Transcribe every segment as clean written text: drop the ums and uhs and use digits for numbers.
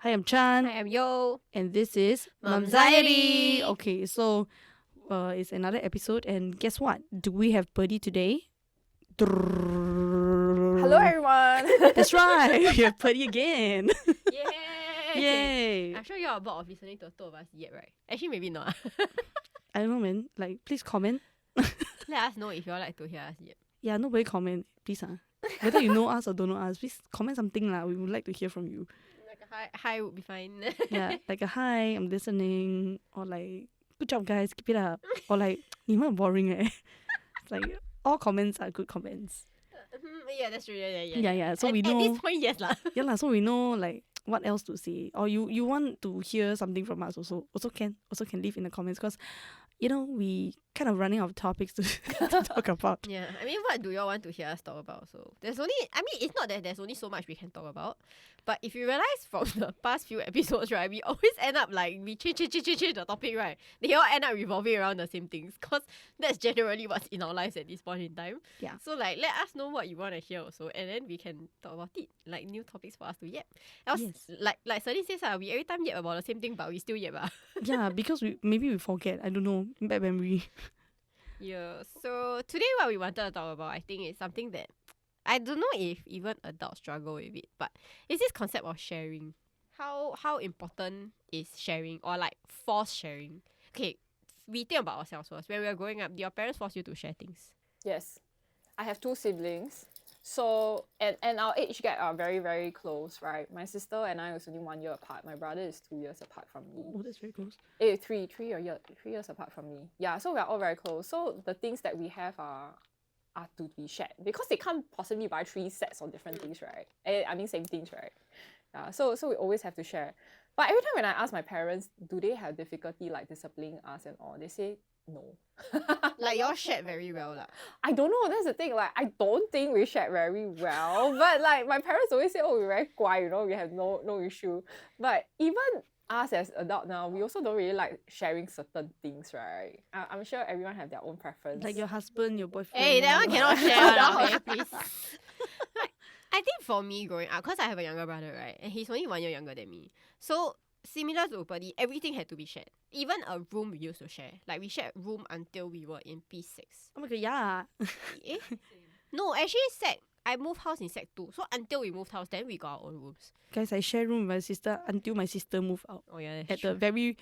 Hi, I'm Chan. I am Yo. And this is MUMxiety. Okay, so it's another episode, and guess what? Do we have Birdie today? Hello, everyone. That's right. We have Birdie again. Yay! Yay! I'm sure you're bored of listening to two of us yet, right? Actually, maybe not. I don't know, man. Like, please comment. Let us know if you like to hear us yet. Yeah, nobody comment, please. Whether you know us or don't know us, please comment something lah. We would like to hear from you. Like a hi would be fine. Yeah, like a hi, I'm listening, or like good job guys, keep it up, or like 你们很 boring It's like all comments are good comments. Yeah, that's true. Yeah. So we at know. this point, yes lah. Yeah lah. So we know like what else to say, or you want to hear something from us also can leave in the comments, because we kind of running out of topics to talk about. Yeah, I mean, what do you all want to hear us talk about? So it's not that there's only so much we can talk about, but if you realize from the past few episodes, right, we always end up like we change the topic, right? They all end up revolving around the same things, because that's generally what's in our lives at this point in time. Yeah. So like, let us know what you want to hear also, and then we can talk about it, like new topics for us to yap. Else, Yes. like Sunny says, we every time yap about the same thing, but we still yap. Yeah, because we forget. I don't know, bad memory. Yeah, so today what we wanted to talk about, I think, is something that I don't know if even adults struggle with it, but it's this concept of sharing. How important is sharing, or like forced sharing? Okay, we think about ourselves first. When we were growing up, did your parents force you to share things? Yes, I have two siblings. So, and our age gap are very, very close, right? My sister and I was only 1 year apart. My brother is 2 years apart from me. Oh, that's very close. 3 years apart from me. Yeah, so we're all very close. So the things that we have are to be shared, because they can't possibly buy 3 sets of different things, right? I mean, same things, right? Yeah, so we always have to share. But every time when I ask my parents, do they have difficulty like disciplining us and all, they say no. Like, y'all shared very well lah. I don't know, that's the thing, like I don't think we shared very well, but like my parents always say, oh, we're very quiet, we have no issue. But even us as adult now, we also don't really like sharing certain things, right? I'm sure everyone have their own preference. Like your husband, your boyfriend. Hey, that one cannot share, okay, please. Like, I think for me growing up, because I have a younger brother, right, and he's only 1 year younger than me, so similar to Birdie, everything had to be shared. Even a room we used to share. Like, we shared room until we were in P6. Oh my god, yeah. No, actually I moved house in Sec 2. So until we moved house, then we got our own rooms. Guys, I share room with my sister until my sister moved out. Oh yeah, that's At true. the very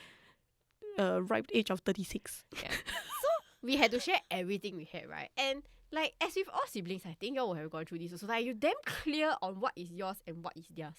ripe age of 36. Yeah. So we had to share everything we had, right? And like, as with all siblings, I think y'all will have gone through this also. Like, you're damn clear on what is yours and what is theirs.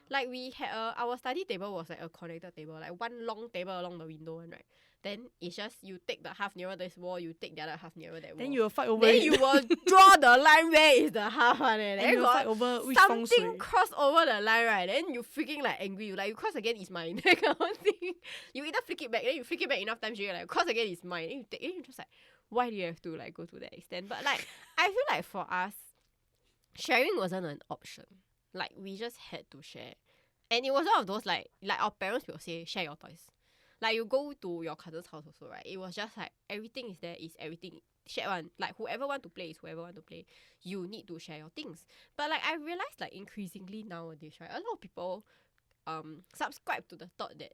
Like, we had our study table was like a connected table, like one long table along the window one, right? Then it's just you take the half nearer this wall, you take the other half nearer that wall. Then you will fight over Then it. you will draw the line where is the half one, and And then you will got fight over which feng something shui. cross over the line, right? Then you freaking like angry, you cross again is mine, that kind of thing. You either flick it back, then you flick it back enough times, you're like cross again is mine. Then you take, then you just like, why do you have to like go to that extent? But like, I feel like for us, sharing wasn't an option. Like, we just had to share. And it was one of those like our parents will say, share your toys. Like, you go to your cousin's house also, right? It was just like, everything is there, is everything shared one. Like, whoever want to play is whoever want to play. You need to share your things. But like, I realized like increasingly nowadays, right, a lot of people subscribe to the thought that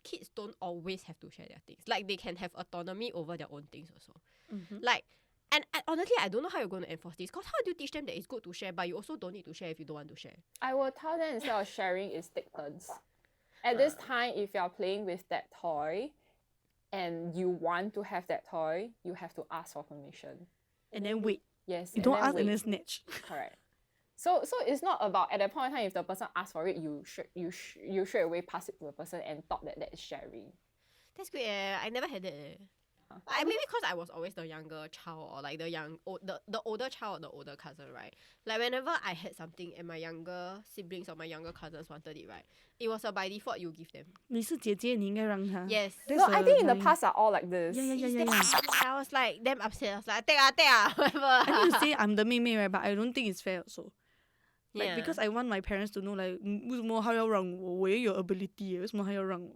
kids don't always have to share their things. Like, they can have autonomy over their own things also. Mm-hmm. Like, and honestly, I don't know how you're going to enforce this. Because how do you teach them that it's good to share, but you also don't need to share if you don't want to share? I will tell them, instead of sharing, is take turns. At this time, if you're playing with that toy and you want to have that toy, you have to ask for permission. And then wait. Yes. You don't then ask wait. and then snatch. Correct. So it's not about, at that point in time, if the person asks for it, you straight away pass it to the person and thought that is sharing. That's great. I never had that. Maybe because I was always the younger child, or like the older child or the older cousin, right? Like, whenever I had something and my younger siblings or my younger cousins wanted it, right, it was by default you give them. 你是姐姐，你应该让她。 Yes. That's No, I think in the line. past are all like this. Yeah. I was like damn upset. I was like, take whatever. I need to say I'm the 妹妹 right, but I don't think it's fair also. Like, Yeah. because I want my parents to know, like, 为什么她要让我？我也有 ability 为什么她要让我？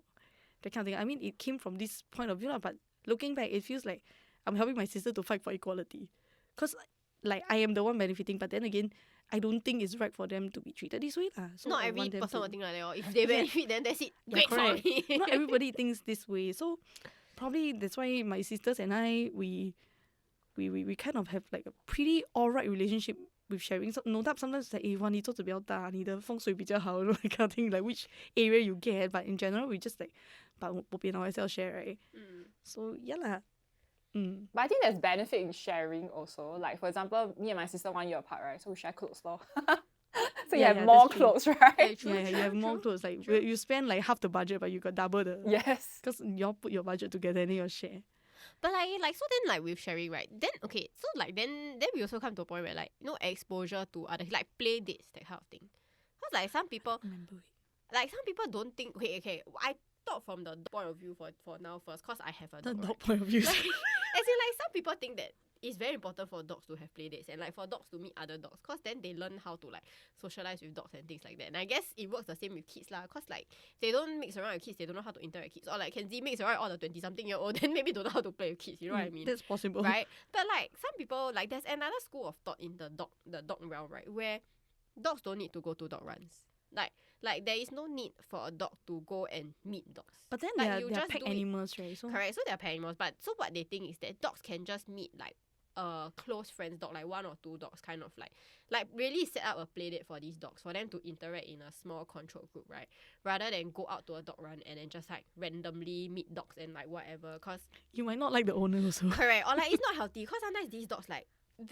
That kind of thing. I mean, it came from this point of view lah, but looking back, it feels like I'm helping my sister to fight for equality. Because, like, I am the one benefiting, but then again, I don't think it's right for them to be treated this way lah. So Not I every want them person to, will think like that. Or if they benefit, then that's it. Yeah, Great for correct. me. Not everybody thinks this way. So probably that's why my sisters and I we kind of have like a pretty alright relationship with sharing. So no doubt sometimes like 哇你做得比较大，你的风水比较好 that kind of thing, like which area you get. But in general we just like 把我边我还是要 share right. So yeah lah. But I think there's benefit in sharing also. Like for example, me and my sister 1 year apart, right? So we share clothes lor. So you Yeah, have yeah, more that's true. clothes, right? Yeah, true, Yeah, you have more true. clothes. Like True. you spend like half the budget, but you got double the. Yes. Because y'all put your budget together and then you share. But like so then like with sharing, right? Then okay, so like then we also come to a point where like exposure to other like play dates, that kind of thing. Cause like some people Remember it. like some people don't think okay. I thought from the point of view for now first, cause I have a The dog. dog Right? point of view. Like, as in like some people think that it's very important for dogs to have play dates and like for dogs to meet other dogs, cause then they learn how to like socialize with dogs and things like that. And I guess it works the same with kids lah, cause like they don't mix around with kids, they don't know how to interact with kids. Or like Kenzie mix around all the 20-something-year-old, then maybe don't know how to play with kids. You know what I mean? That's possible. Right? But like some people, like there's another school of thought in the dog realm, right, where dogs don't need to go to dog runs. Like there is no need for a dog to go and meet dogs. But then Like, they you are just pet do it. animals, right? So Correct. So they're pet animals, but so what they think is that dogs can just meet like a close friend's dog, like 1 or 2 dogs, kind of like really set up a play date for these dogs for them to interact in a small controlled group, right? Rather than go out to a dog run and then just like randomly meet dogs and like whatever. Cause you might not like the owner also. correct, or like it's not healthy. Cause sometimes these dogs like.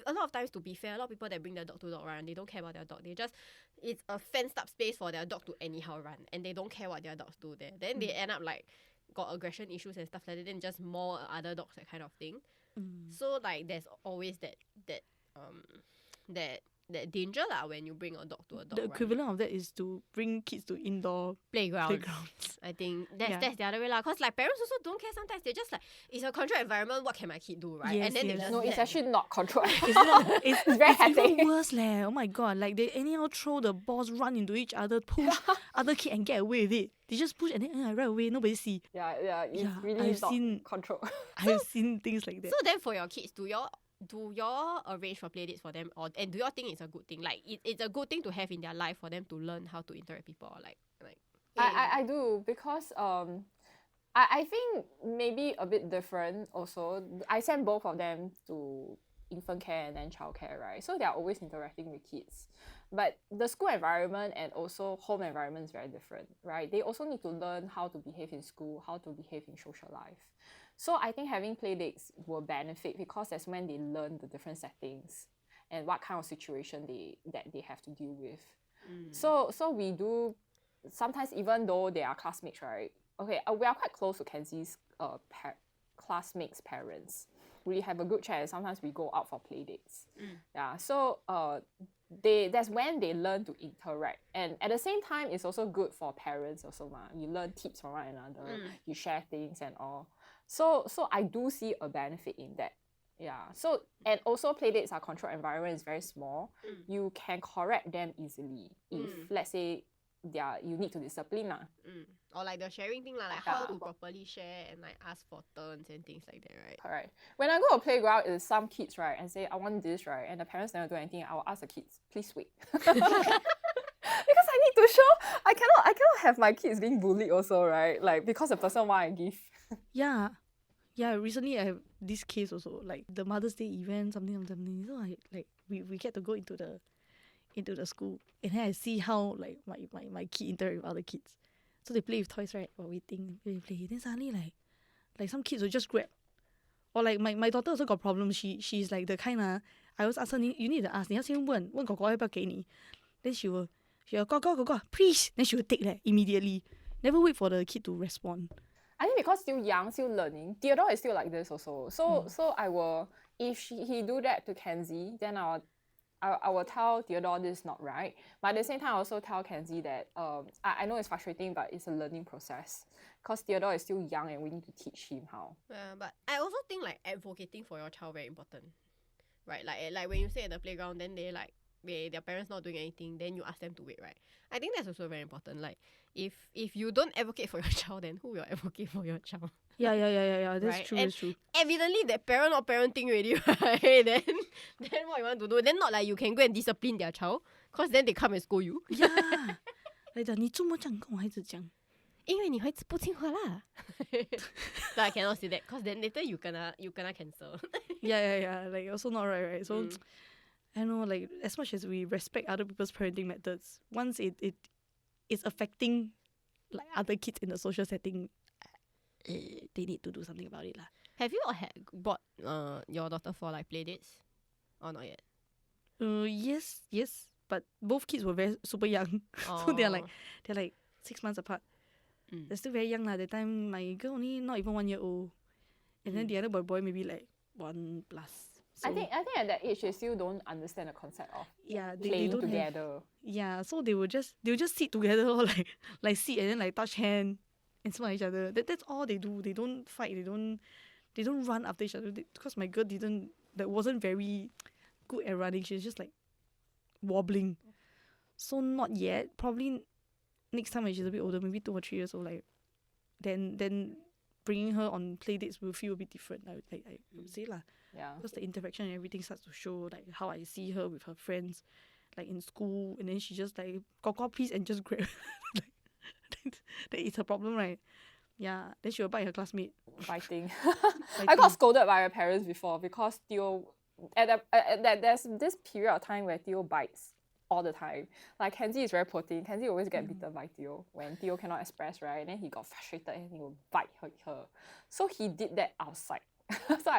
A lot of times, to be fair, a lot of people that bring their dog to dog run, they don't care about their dog. They just, it's a fenced up space for their dog to anyhow run, and they don't care what their dogs do there. Then they end up like got aggression issues and stuff like that, then just maul other dogs, that kind of thing. So like there's always that danger lah when you bring a dog to a dog The run. equivalent of that is to bring kids to indoor Playgrounds. playgrounds. I think that's Yeah. that's the other way lah. Cause like parents also don't care sometimes. They just like, it's a controlled environment. What can my kid do, right? Yes, and then they yes. just No, it's let- actually not controlled. It's not. It's very it's even hectic. worse leh. Oh my god! Like they anyhow throw the balls, run into each other, push other kid and get away with it. They just push and then right away, nobody see. Yeah, it's Yeah, really I've not seen- controlled. I've seen things like that. So then for your kids, do y'all arrange for playdates for them, and do y'all think it's a good thing? Like it's a good thing to have in their life for them to learn how to interact with people, or like I do because I think maybe a bit different also. I send both of them to infant care and then childcare, right? So they're always interacting with kids. But the school environment and also home environment is very different, right? They also need to learn how to behave in school, how to behave in social life. So I think having play dates will benefit because that's when they learn the different settings and what kind of situation that they have to deal with. So we do sometimes, even though they are classmates, right? Okay, we are quite close to Kenzie's classmates' parents. We have a good chat and sometimes we go out for play dates. Yeah, so that's when they learn to interact, and at the same time it's also good for parents also. You learn tips from one another, you share things and all. So I do see a benefit in that. Yeah. So and also playdates are controlled environment, is very small. You can correct them easily if let's say you need to discipline lah. Or like the sharing thing lah, like how to properly share and like ask for turns and things like that, right? Correct. When I go to a playground, it's some kids, right, and say I want this, right, and the parents never do anything, I will ask the kids, please wait. Because I need to show I cannot have my kids being bullied also, right? Like because the person want I give. Yeah. Recently I have this case also, like the Mother's Day event, something. So I like we get to go into the school, and then I see how like my kid interact with other kids. So they play with toys, right? While waiting, play. Then suddenly like some kids will just grab. Or like my daughter also got problems. She's like the kind of, I always ask her, you need to ask, 你要先问哥哥要不要给你. Then she will go, please. Then she will take that immediately. Never wait for the kid to respond. I think because still young, still learning. Theodore is still like this also. So I will, if he do that to Kenzie, then I will tell Theodore this is not right. But at the same time, I also tell Kenzie that I know it's frustrating, but it's a learning process. Because Theodore is still young and we need to teach him how. Yeah, but I also think like advocating for your child very important, right? Like when you say at the playground, then they like their parents not doing anything, then you ask them to wait, right? I think that's also very important. Like if you don't advocate for your child, then who will advocate for your child? Yeah. That's Right? true. And That's true. Evidently that parent not parenting already, right? then what you want to do? Then not like you can go and discipline their child, cause then they come and scold you. Yeah. 来的，你这么这样跟我孩子讲？因为你孩子不听话啦。So I cannot say that, cause then later you gonna cancel. Yeah. Like also not right. So I know, like as much as we respect other people's parenting methods, once it is affecting like other kids in the social setting, they need to do something about it lah. Have you bought your daughter for like playdates or not yet? Yes, but both kids were very super young, so they're like 6 months apart. They're still very young lah. That time my girl only not even 1 year old, and then the other boy maybe like 1+. So, I think at that age they still don't understand the concept of they playing don't together. So they'll just sit together or like sit and then like touch hand and smile at each other. That's all they do. They don't fight. They don't run after each other. Because my girl wasn't very good at running. She's just like wobbling. So not yet. Probably next time when she's a bit older, maybe 2 or 3 years old, like then bringing her on play dates will feel a bit different. I would say lah. Yeah. Because the interaction and everything starts to show, like how I see her with her friends, like in school, and then she just like "Koko, please," and just grab. That is her problem, right? Yeah. Then she will bite her classmate. Fighting. I got scolded by my parents before because Theo there's this period of time where Theo bites all the time. Like Kenzie is very poor thing. Kenzie always get bitten by Theo when Theo cannot express, right? And then he got frustrated and he will bite her. So he did that outside. So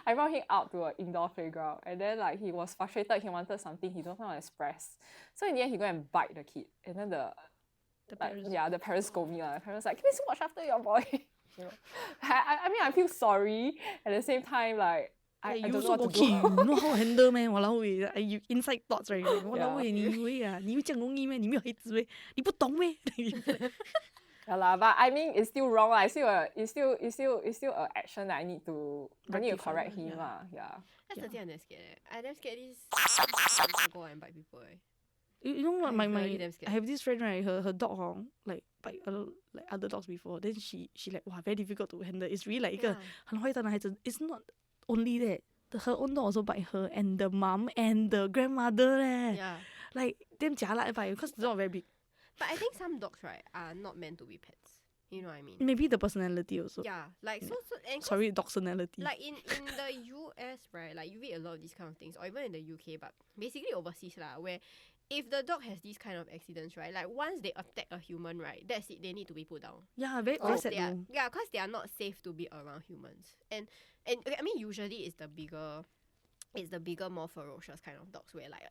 I brought him out to an indoor playground, and then like he was frustrated, he wanted something, he don't know how to express. So in the end he go and bite the kid, and then the parents scold me. The parents like, please watch after your boy. You know? I mean I feel sorry at the same time, like I don't know what to do. You know how to handle man, walao wei. You inside thoughts right? Walao wei, 你会啊？你会这样容易咩？你没有孩子咩？你不懂咩？ Yeah lah, but I mean it's still wrong lah. It's still an action that I need to correct him lah. Yeah. That's the thing I'm damn scared. I damn scared this go and bite people. You know what? I I have this friend, right? Her dog like bite like other dogs before. Then she like wow, very difficult to handle. It's really like 一个很坏蛋的孩子. It's not only that. Her own dog also bite her, and the mom and the grandmother leh. Yeah. Like damn jialat bite because the dog very big. But I think some dogs, right, are not meant to be pets. You know what I mean? Maybe the personality also. Yeah. Like so and Sorry, dogpersonality. like in the US, right, like you read a lot of these kind of things, or even in the UK, but basically overseas lah, where if the dog has these kind of accidents, right, like once they attack a human, right, that's it, they need to be put down. Yeah, very sad though. Yeah, because they are not safe to be around humans. And I mean usually it's the bigger, more ferocious kind of dogs where like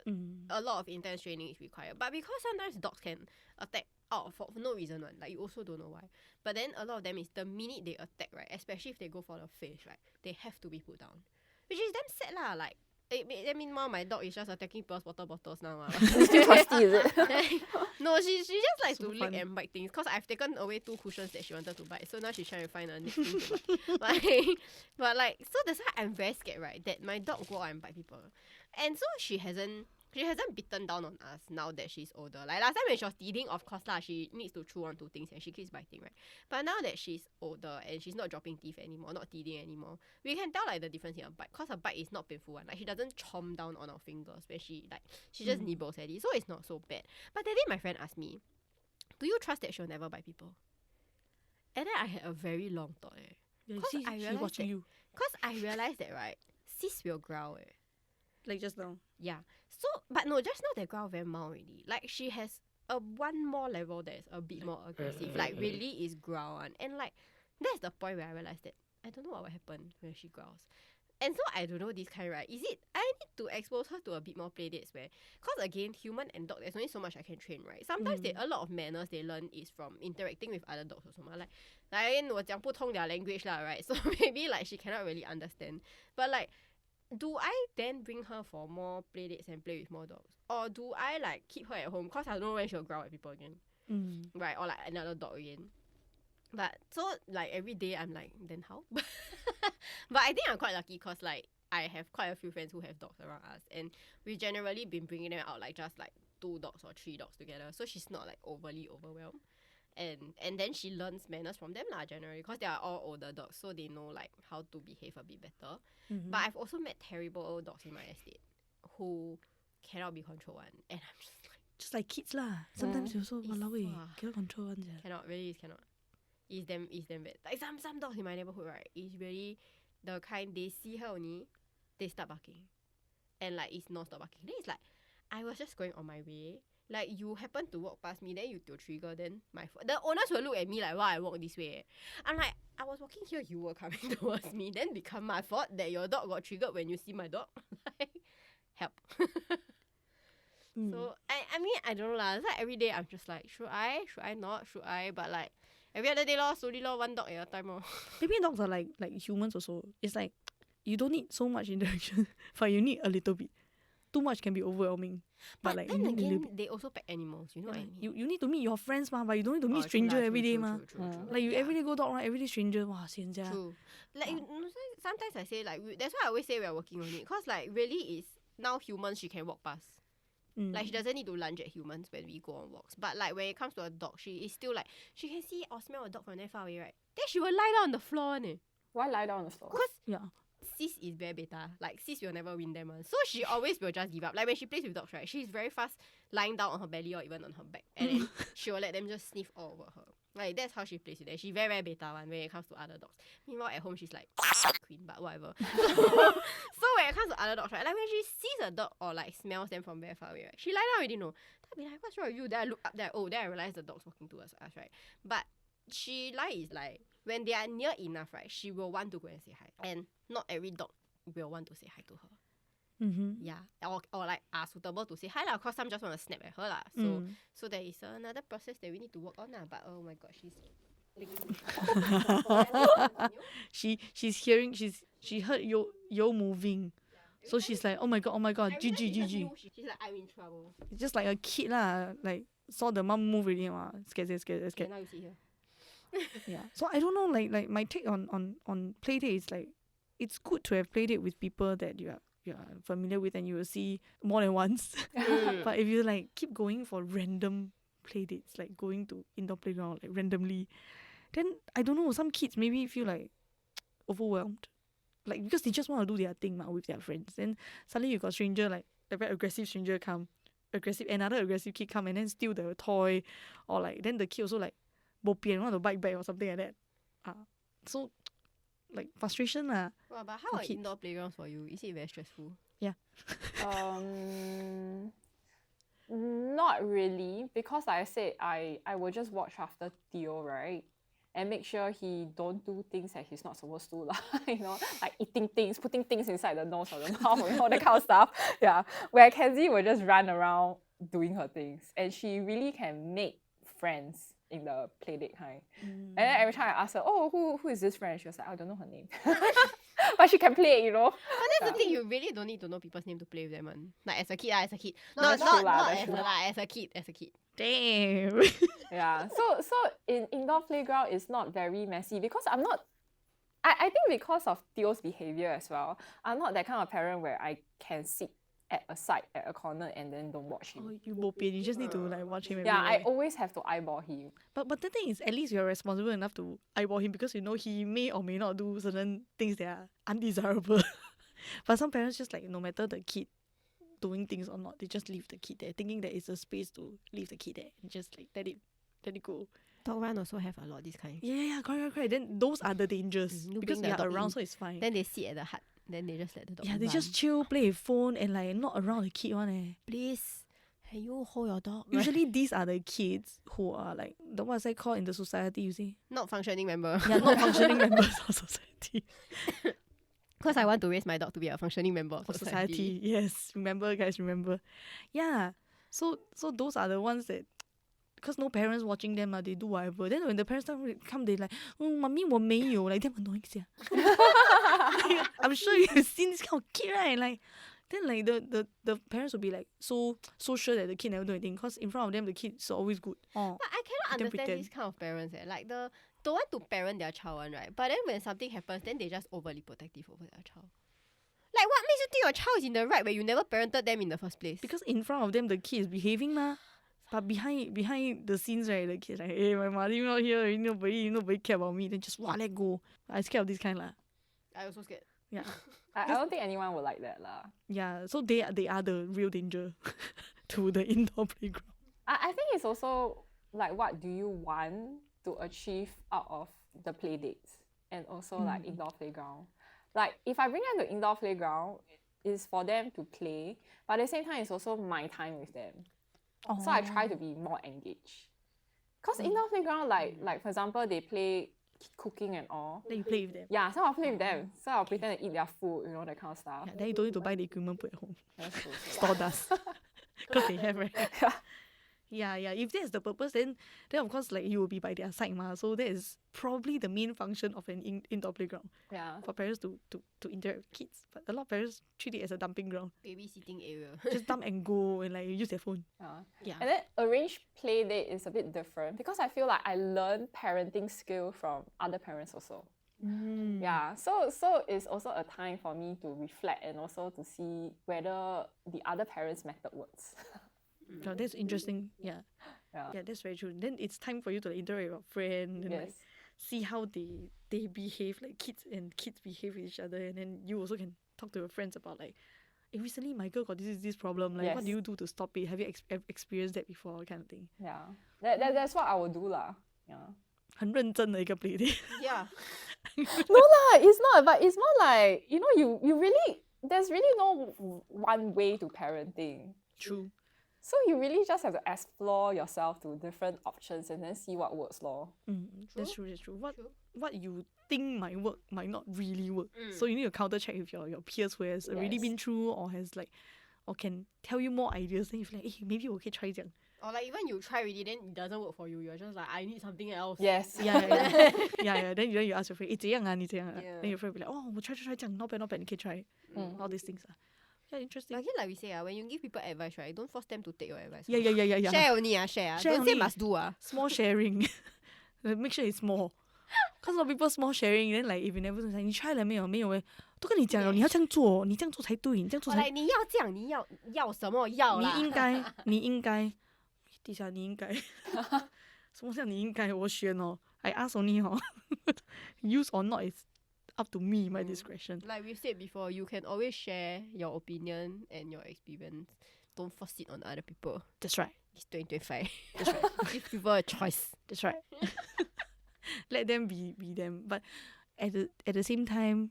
a lot of intense training is required. But because sometimes dogs can attack out for no reason one, like you also don't know why. But then a lot of them is the minute they attack, right, especially if they go for the face, right, they have to be put down, which is damn sad lah. Like meanwhile my dog is just attacking people's water bottles now. Still trusty, is it? No, she just likes to Super lick fun. and bite things. Cause I've taken away 2 cushions that she wanted to bite, so now she's trying to find a next thing to bite. But like, so that's why I'm very scared, right, that my dog go out and bite people. And so she hasn't bitten down on us now that she's older. Like last time when she was teething, of course lah, she needs to chew on 2 things and she keeps biting, right? But now that she's older and she's not dropping teeth anymore, not teething anymore, we can tell like the difference in her bite. Cause her bite is not painful one. Like she doesn't chomp down on our fingers when she just nibbles at it. So it's not so bad. But that day my friend asked me, do you trust that she'll never bite people? And then I had a very long thought. Yeah, Cause see, she's watching you. Cause I realized that, right, sis will growl. Like just now. Yeah. So, but no, just now they growl very mild already. Like she has a one more level that is a bit more aggressive. Like really is growl one. And like that's the point where I realized that I don't know what will happen when she growls. And so I don't know this kind, right? Is it I need to expose her to a bit more play dates where, cause again, human and dog, there's only so much I can train, right? Sometimes a lot of manners they learn is from interacting with other dogs also. Like 我讲不通 their language lah, right? So maybe like she cannot really understand. But like, do I then bring her for more play dates and play with more dogs? Or do I like keep her at home? Cause I don't know when she'll growl at people again. Right? Or like another dog again. But so like every day I'm like, then how? But I think I'm quite lucky cause like I have quite a few friends who have dogs around us, and we've generally been bringing them out like just like 2 dogs or 3 dogs together, so she's not like overly overwhelmed. And then she learns manners from them lah, generally, because they are all older dogs, so they know like how to behave a bit better. Mm-hmm. But I've also met terrible dogs in my estate who cannot be controlled one, and I'm just like, kids lah. Sometimes you also It's- walao eh, !wah! cannot control one. cannot, really cannot. It's damn bad. Like some dogs in my neighborhood, right, is really the kind they see her only, they start barking, and like it's non-stop barking. Then it's like I was just going on my way, like you happen to walk past me, then you to trigger, then the owners will look at me like, why I walk this way. I'm like, I was walking here, you were coming towards me, then become my fault that your dog got triggered when you see my dog. Like, help. Mm. So I mean I don't know lah. It's like every day I'm just like, should I not, but like every other day lor, slowly lor, 1 dog at a time lor. Maybe dogs are like humans also. It's like you don't need so much interaction, but you need a little bit. Too much can be overwhelming. But like then you need a little again, bit. they also pet animals, you know what I mean? You need to meet your friends ma, but you don't need to meet Oh, stranger true lah, every true, day true, ma. true, true. Like you Yeah. every day go dog run, every day stranger. Wow, sian sia. True. Like you know, sometimes I say like that's why I always say we are working on it, cause like really is now humans she can walk past. Mm. Like she doesn't need to lunge at humans when we go on walks. But like when it comes to a dog, she is still like she can see or smell a dog from that far away, right? Then she will lie down on the floor, ne. Why lie down on the floor? Cause Yeah. sis is very beta. Like sis will never win them one. So she always will just give up. Like when she plays with dogs, right, she's very fast lying down on her belly or even on her back, and then she will let them just sniff all over her. Like that's how she plays with them. She's very, very beta one when it comes to other dogs. Meanwhile at home she's like queen, but whatever. So when it comes to other dogs, right, like when she sees a dog or like smells them from very far away, right, she lie down already know. I'll be like, what's wrong with you? Then I look up there, then I realize the dog's walking towards us, right? But she is like when they are near enough, right, she will want to go and say hi. And not every dog will want to say hi to her. Mm-hmm. Yeah. Or like are suitable to say hi lah, cause some just want to snap at her lah. So Mm. so there is another process that we need to work on lah. But oh my god, she's she heard yo moving. So she's like, oh my god, GG. She's like, I'm in trouble. It's just like a kid lah. Like saw the mum move already ma. Scared. Okay, now you see her. Yeah. So I don't know, like my take on playdate is like it's good to have playdate with people that you are familiar with and you will see more than once. But if you like keep going for random playdates, like going to indoor playground like randomly, then I don't know, some kids maybe feel like overwhelmed. Like because they just want to do their thing with their friends. Then suddenly you got stranger, like a very aggressive stranger come, another aggressive kid come and then steal the toy, or like then the kid also like bo pian want to bite back or something like that. So like frustration lah. Well, but how are kids. indoor playgrounds for you? Is it very stressful? Not really, because like I said, I will just watch after Theo, right? And make sure he don't do things that he's not supposed to, you know, like eating things, putting things inside the nose or the mouth, you know, that kind of stuff. Yeah. Where Kenzie will just run around doing her things. And she really can make friends in the playdate kind. And then every time I ask her, oh, who is this friend? She was like, I don't know her name. But she can play, you know. But that's the thing, you really don't need to know people's name to play with them, man. Like as a kid. No, Not that's true lah, not that's as true. a like, as a kid. Damn. Yeah. So in indoor playground it's not very messy because I'm not I think because of Theo's behavior as well, I'm not that kind of parent where I can sit at a side at a corner and then don't watch him. Oh, you bo pian, you just need to like watch him Yeah, I everywhere. always have to eyeball him. But the thing is, at least you're responsible enough to eyeball him because you know he may or may not do certain things that are undesirable. But some parents just like no matter the kid doing things or not, they just leave the kid there, thinking that it's a space to leave the kid there and just like let it go. Dog run also have a lot of this kind. Yeah, correct. Then those are the dangers You because bring they the are dog around, in. so it's fine. Then they sit at the hut. Then they just let the dog Yeah, they run. just chill, play with phone, and like not around the kid one. Please, can you hold your dog? Usually these are the kids who are like the what's that called in the society? You see, Not functioning member. yeah, not functioning members of society. Because I want to raise my dog to be a functioning member of Of society. society. Yes, remember guys, remember. Yeah. So those are the ones that because no parents watching them, they do whatever. Then when the parents come, they like, mommy, 我没有, like damn annoying sia. I'm sure you've seen this kind of kid, right? Like then like the parents will be like so sure that the kid never do anything because in front of them the kid is always good. Oh. But I cannot Then understand pretend. this kind of parents. Like the don't want to parent their child one, right? But then when something happens, then they just overly protective over their child. Like, what makes you think your child is in the right where you never parented them in the first place? Because in front of them, the kid is behaving ma. But behind the scenes, right, the kid's like, hey, my mother not here, nobody care about me. Then just, let go. I scared of this kind lah. I also scared. Yeah. I don't think anyone would like that lah. Yeah, so they are the real danger to the indoor playground. I think it's also like what do you want to achieve out of the play dates and also like indoor playground. Like if I bring them to indoor playground, it's for them to play, but at the same time it's also my time with them. So I try to be more engaged. Cause indoor playground, like for example, they play cooking and all. Then you play with them. Yeah, so I'll play with them. So I'll pretend to eat their food, that kind of stuff. Yeah, then you don't need to buy the equipment put at home. That's true. Store dust. Because they have, right? Yeah. If that's the purpose, then of course like you will be by their side ma. So that is probably the main function of an indoor playground. Yeah. For parents to interact with kids. But a lot of parents treat it as a dumping ground. Babysitting area. Just dump and go and like use their phone. Yeah. And then arranged play date is a bit different because I feel like I learn parenting skill from other parents also. Yeah, so it's also a time for me to reflect and also to see whether the other parents' method works. Oh, that's interesting. Yeah, that's very true. Then it's time for you to interact with your friend and like see how they behave, like kids behave with each other, and then you also can talk to your friends about like, hey, recently my girl got this problem. Like, what do you do to stop it? Have you experienced that before? Kind of thing. Yeah, that's what I will do lah. Yeah. 很认真的一个 play date. Yeah. No lah, it's not. But it's more like you really there's really no one way to parenting. True. So you really just have to explore yourself to different options and then see what works lor. That's true. What you think might work might not really work. So you need to counter check with your peers who has already been through or has like or can tell you more ideas. Then you feel like, hey, maybe we can try it. Or like even you try already, then it doesn't work for you. You're just like, I need something else. Yes. Yeah. Then you ask your friend, 这样啊, 你这样啊. Then your friend will be like, oh, we'll try 这样, not bad, 你可以 try. All these things. Yeah, interesting. But again, like we say, when you give people advice, right, don't force them to take your advice. Yeah. Share only, share. Don't say only. must do. Small sharing. Make sure it's small. Because a lot of people small sharing, then like if you never say, 你 try 了没有？没有诶，都跟你讲了，你要这样做，你这样做才对，你这样做才。来，你要这样，你要什么要啦？你应该，地下你应该，什么叫你应该？我选哦 I ask only 哦，use or not is up to me, my discretion. Like we said before, you can always share your opinion and your experience. Don't force it on other people. That's right. It's 2025. That's right. Give people a choice. That's right. Let them be them, but at the same time,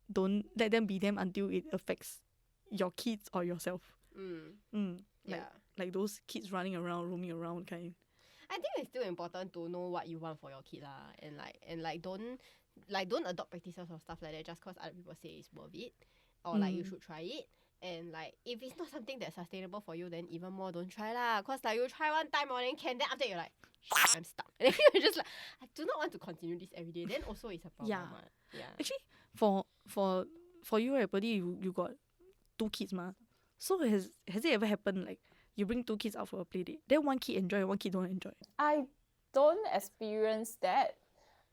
don't let them be them until it affects your kids or yourself. Like those kids running around, roaming around kind. I think it's still important to know what you want for your kid lah, and don't adopt practices or stuff like that just because other people say it's worth it, or like you should try it. And like if it's not something that's sustainable for you, then even more don't try lah. Cause like you try one time or then can, then after you're like, I'm stuck. And then you're just like, I do not want to continue this every day. Then also it's a problem. Yeah. Actually, for you, right, buddy, you got 2 kids ma. So has it ever happened like you bring 2 kids out for a play date, then one kid enjoy, one kid don't enjoy? I don't experience that.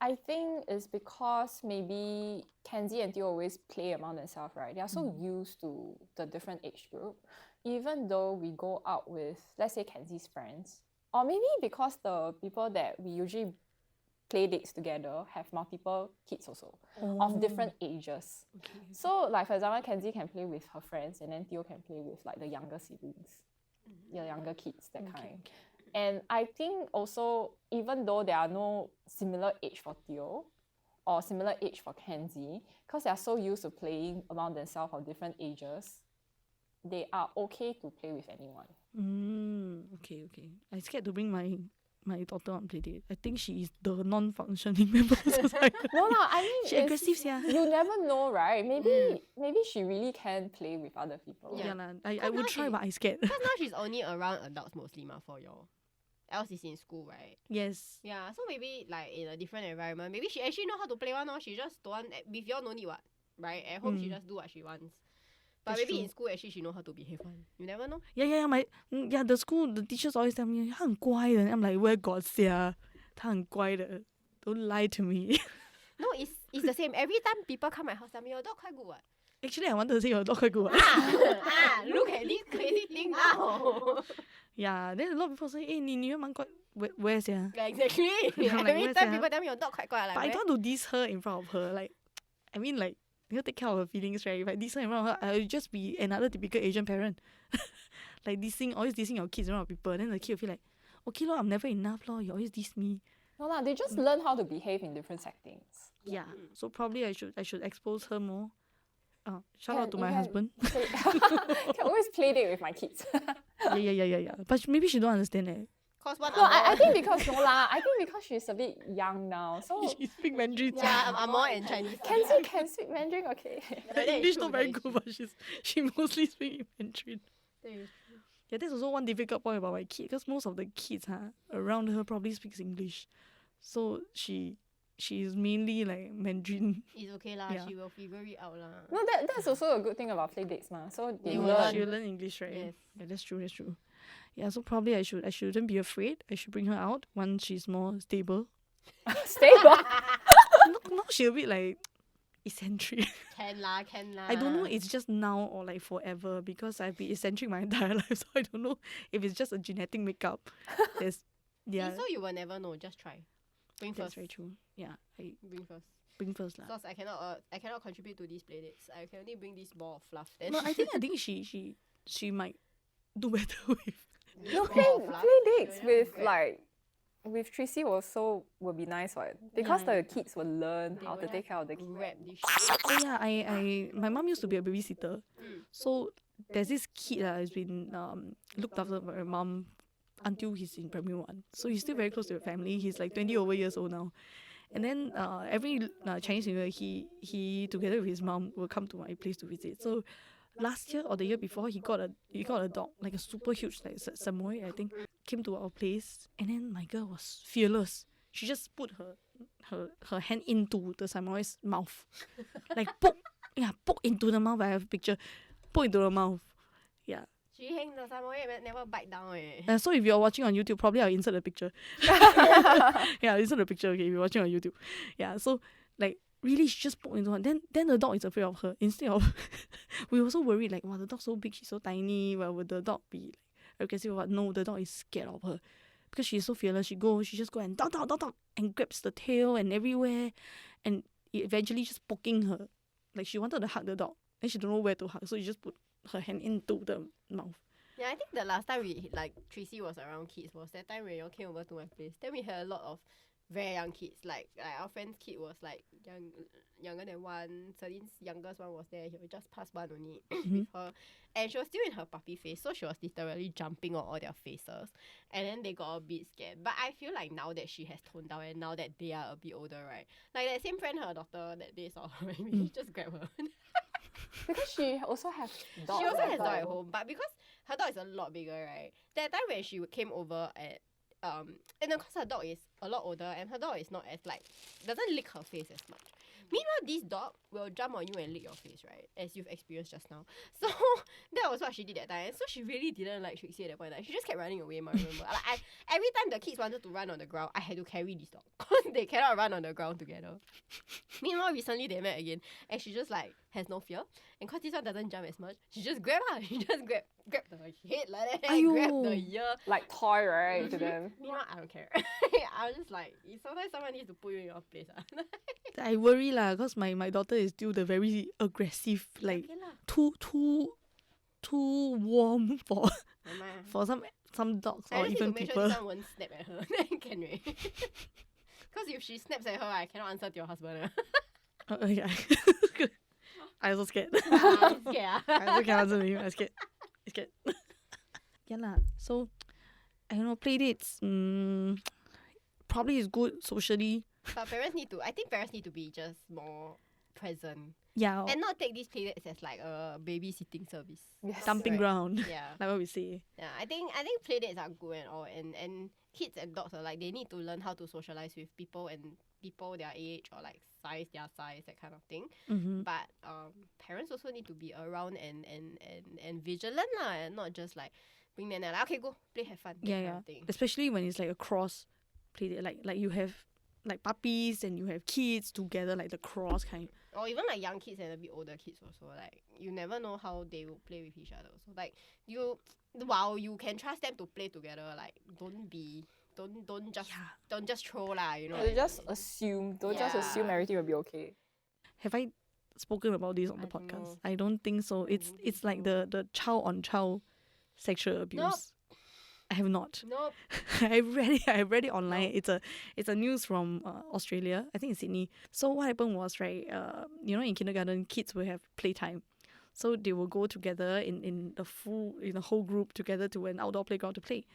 I think it's because maybe Kenzie and Theo always play among themselves, right? They are so used to the different age group. Even though we go out with, let's say, Kenzie's friends, or maybe because the people that we usually play dates together have multiple kids also of different ages. Okay. So, like for example, Kenzie can play with her friends, and then Theo can play with like the younger siblings, the younger kids, that kind. Okay. And I think also, even though there are no similar age for Theo or similar age for Kenzie, because they are so used to playing among themselves of different ages, they are okay to play with anyone. Okay. I'm scared to bring my daughter on play date. I think she is the non-functioning member of society. No, I mean, she aggressive, yeah. You never know, right? Maybe she really can play with other people. Yeah, I would try, but I scared. Because now she's only around adults mostly for y'all. Else is in school, right? Yes. Yeah, so maybe like in a different environment, maybe she actually know how to play one, or she just don't want, with y'all no need what, right? At home she just do what she wants. But That's maybe true. in school actually she know how to behave one. You never know. Yeah. The school, the teachers always tell me 她很乖的. I'm like, where got sia? 她很乖的. Don't lie to me. No, it's the same. Every time people come my house, tell me your dog quite good what. Actually, I wanted to say your dog quite good. Look at this crazy thing now. Yeah, then a lot of people say, hey, 你女儿蛮怪 where's yeah? Yeah, exactly. I'm like, Every where's time that? people tell me your dog quite quiet, like, But I where? don't want to diss her in front of her. Like, I mean, like, you know, take care of her feelings, right? If I diss her in front of her, I'll just be another typical Asian parent. Like, always dissing your kids in front of people. Then the kid will feel like, okay, lor, I'm never enough, lor. You always diss me. No lah, they just learn how to behave in different settings. Yeah. So probably I should expose her more. Shout Can- out to you my can husband. Can always play date with my kids. Yeah. But maybe she don't understand it. Cause one No, I think because no lah. I think because she's a bit young now, so She speak Mandarin. Yeah, I'm more in Chinese. can speak Mandarin, okay. Her English not very good, but she mostly speak in Mandarin. Good. Yeah, that's also one difficult point about my kid, because most of the kids around her probably speaks English. So she is mainly like Mandarin. It's okay lah. Yeah. She will figure it out lah. No, that's also a good thing about play dates, ma. So they They will learn. She will learn English, right? Yes. Yeah, that's true. Yeah, so probably I shouldn't be afraid. I should bring her out once she's more stable. Stable. No, she'll be like eccentric. Can lah. I don't know it's just now or like forever, because I've been eccentric my entire life, so I don't know if it's just a genetic makeup. There's yeah, See, so you will never know. Just try. Bring that's first. very true. Yeah, I Bring first. bring first lah. Because I cannot contribute to these playdates. I can only bring this ball of fluff. Then No, I think she might do better with. No, Ball play of fluff. dates Yeah, with great. like with Tracy will be nice, right? Because Yeah. the kids will learn They how will to take care of the kids. Grab this shit. Oh yeah, I my mom used to be a babysitter, so there's this kid that has been looked after by my mom until he's in primary 1. So he's still very close to the family. He's like 20 over years old now. And then every Chinese New Year, he together with his mom will come to my place to visit. So last year or the year before, he got a dog, like a super huge like Samoyed, I think, came to our place. And then my girl was fearless. She just put her hand into the Samoyed's mouth, like poke into the mouth. I have a picture, poke into the mouth. Yeah. She hang the Samoyed never bite down eh. And so if you're watching on YouTube, probably I'll insert the picture. Yeah, I'll insert the picture. Okay, if you're watching on YouTube. Yeah. So like really, she just poked into her. Then the dog is afraid of her. Instead of we also worried like, wow, the dog's so big, she's so tiny. Well, would the dog be like aggressive or what? No, the dog is scared of her because she's so fearless. She just go and dog and grabs the tail and everywhere, and it eventually just poking her. Like she wanted to hug the dog, and she don't know where to hug, so she just put her hand into the mouth. Yeah, I think the last time Tracy was around kids was that time when you all came over to my place. Then we had a lot of very young kids. Like our friend's kid was like younger than 1. Celine's youngest one was there. He was just past 1 only with her. And she was still in her puppy face, so she was literally jumping on all their faces. And then they got a bit scared. But I feel like now that she has toned down and now that they are a bit older, right? Like that same friend, her daughter, that day saw her, maybe just grab her. Because she also has dogs. She also as has dog at well. home, but because her dog is a lot bigger, right? That time when she came over at and of course her dog is a lot older and her dog is not as like doesn't lick her face as much. Meanwhile, this dog will jump on you and lick your face, right? As you've experienced just now. So that was what she did that time. And so she really didn't like Trixie at that point. Like, she just kept running away, I remember. Like, every time the kids wanted to run on the ground, I had to carry this dog. Because they cannot run on the ground together. Meanwhile, recently they met again. And she just like has no fear. And because this one doesn't jump as much, she just grab her. She just grab the head like that. And grab the ear. Like toy, right, to them. Meanwhile, I don't care. I was just like, sometimes someone needs to put you in your place. I worry lah, because my daughter is still the very aggressive, like Okay lah. too warm for Never mind. for some dogs I or just need even to make people. sure this one won't snap at her. Then can we? Because if she snaps at her, I cannot answer to your husband. Yeah. I also scared. I'm scared. I also can't answer to him. I scared. Yeah lah. So I don't know, play dates. Probably is good socially. But I think parents need to be just more present. Yeah. And not take these playdates as like a babysitting service. Yes, Dumping right. ground. Yeah. Like what we say. Yeah. I think playdates are good and all, and kids and dogs are like, they need to learn how to socialize with people and people their age or like their size, that kind of thing. Mm-hmm. But parents also need to be around and vigilant lah, and not just like bring them there like, okay, go play, have fun, that Yeah, kind yeah. of thing. Especially when it's like a cross play date. Like you have like puppies and you have kids together, like the cross kind. Or even like young kids and a bit older kids also, like you never know how they will play with each other also. Like while you can trust them to play together, like don't just throw lah, you know. Don't just assume everything will be okay. Have I spoken about this on the I don't podcast? know. I don't think so. It's like the child on child sexual abuse. Nope. I have not. Nope. I read it online. No. It's a news from Australia. I think in Sydney. So what happened was, right, in kindergarten kids will have playtime. So they will go together in the whole group together to an outdoor playground to play.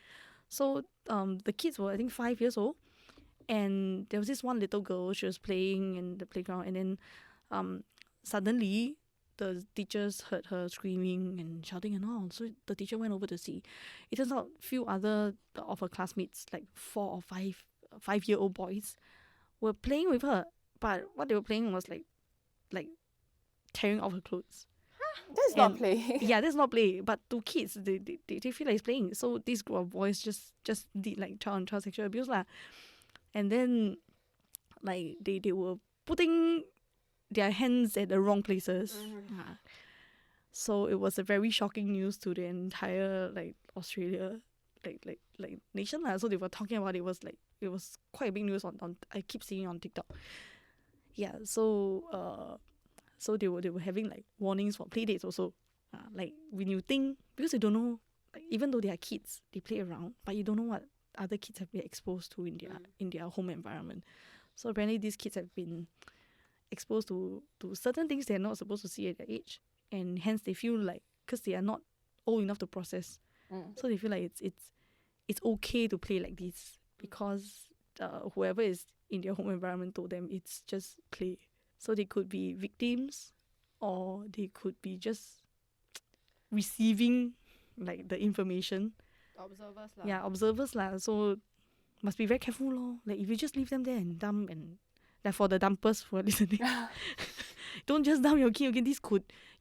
So the kids were, I think, 5 years old, and there was this one little girl. She was playing in the playground, and then suddenly the teachers heard her screaming and shouting and all. So the teacher went over to see. It turns out few other of her classmates, like 4 or 5-year-old boys, were playing with her. But what they were playing was like tearing off her clothes. That's not play. Yeah, that's not play. But to kids, they feel like it's playing. So this group of boys just did like child on child sexual abuse lah. And then like they were putting their hands at the wrong places. Ah. So it was a very shocking news to the entire like Australia like nation lah. So they were talking about it. It was quite a big news on I keep seeing on TikTok. Yeah, so they were having like warnings for playdates also. Like when you think, because you don't know, like even though they are kids, they play around, but you don't know what other kids have been exposed to in their home environment. So apparently these kids have been exposed to certain things they're not supposed to see at their age, and hence they feel like, because they are not old enough to process, so they feel like it's okay to play like this because whoever is in their home environment told them it's just play. So they could be victims, or they could be just receiving like the information. Observers lah. Yeah, observers lah. So must be very careful lor. Like if you just leave them there and dump, and like for the dumpers who are listening, don't just dump your kid. Okay,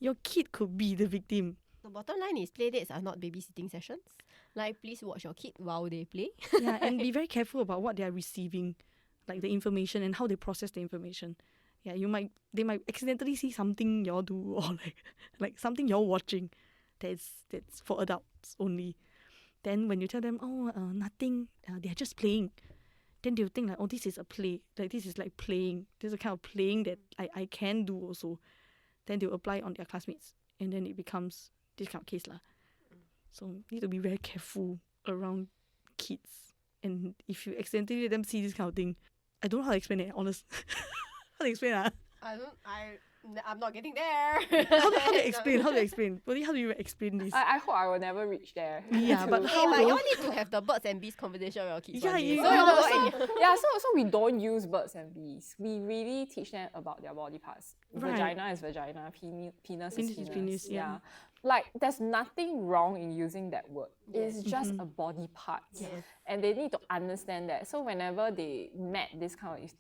your kid could be the victim. The bottom line is playdates are not babysitting sessions. Like, please watch your kid while they play. Yeah, and be very careful about what they are receiving, like the information and how they process the information. Yeah, they might accidentally see something y'all do, or like something y'all watching that's for adults only. Then when you tell them, nothing, they're just playing, then they'll think like, oh, this is a play. Like this is like playing. This is a kind of playing that I can do also. Then they'll apply on their classmates, and then it becomes this kind of case lah. So need to be very careful around kids. And if you accidentally let them see this kind of thing, I don't know how to explain it, honest. How to explain I'm not getting there. How to explain? Really, how do you explain this? I hope I will never reach there. Yeah, but Hey, how but though? y'all need to have the birds and bees conversation with your kids. Yeah, one day. you- So No, y'all no, go and- So we don't use birds and bees. We really teach them about their body parts. Right. Vagina is vagina, penis is Penis is penis. penis, yeah. Like there's nothing wrong in using that word. It's just a body part. Yes. And they need to understand that. So whenever they met this kind of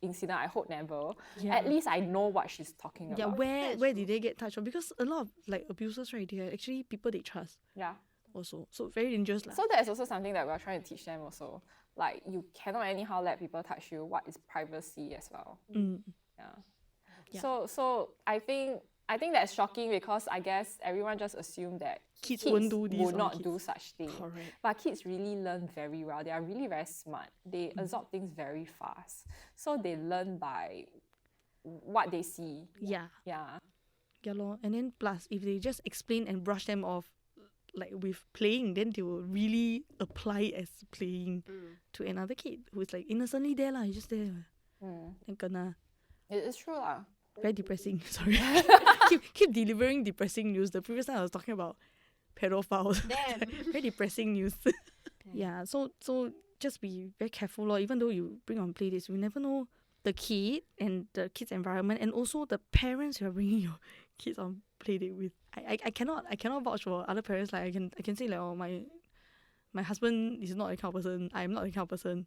incident, I hope never. Yeah. At least I know what she's talking about. Yeah, where That's did they get touched on? Because a lot of like abusers, right, they are actually people they trust Yeah. also. So very dangerous lah. So that's also something that we're trying to teach them also. Like you cannot anyhow let people touch you. What is privacy as well? Yeah. So I think that's shocking because I guess everyone just assumed that Kids won't do this would on not kids. do such things. Correct. But kids really learn very well. They are really very smart. They absorb things very fast. So they learn by what they see. Yeah. Yeah. Yeah lor. And then plus if they just explain and brush them off like with playing, then they will really apply it as playing to another kid who is like innocently there lah. He's just there. Then kena. It's true lah. Very depressing. Sorry. keep delivering depressing news. The previous time I was talking about pedophiles. Damn. Very depressing news. Yeah. So just be very careful lor. Even though you bring on playdates, you never know the kid and the kid's environment, and also the parents you are bringing your kids on playdate with. I cannot vouch for other parents. Like I can say like, oh, my husband is not that kind of person. I am not that kind of person.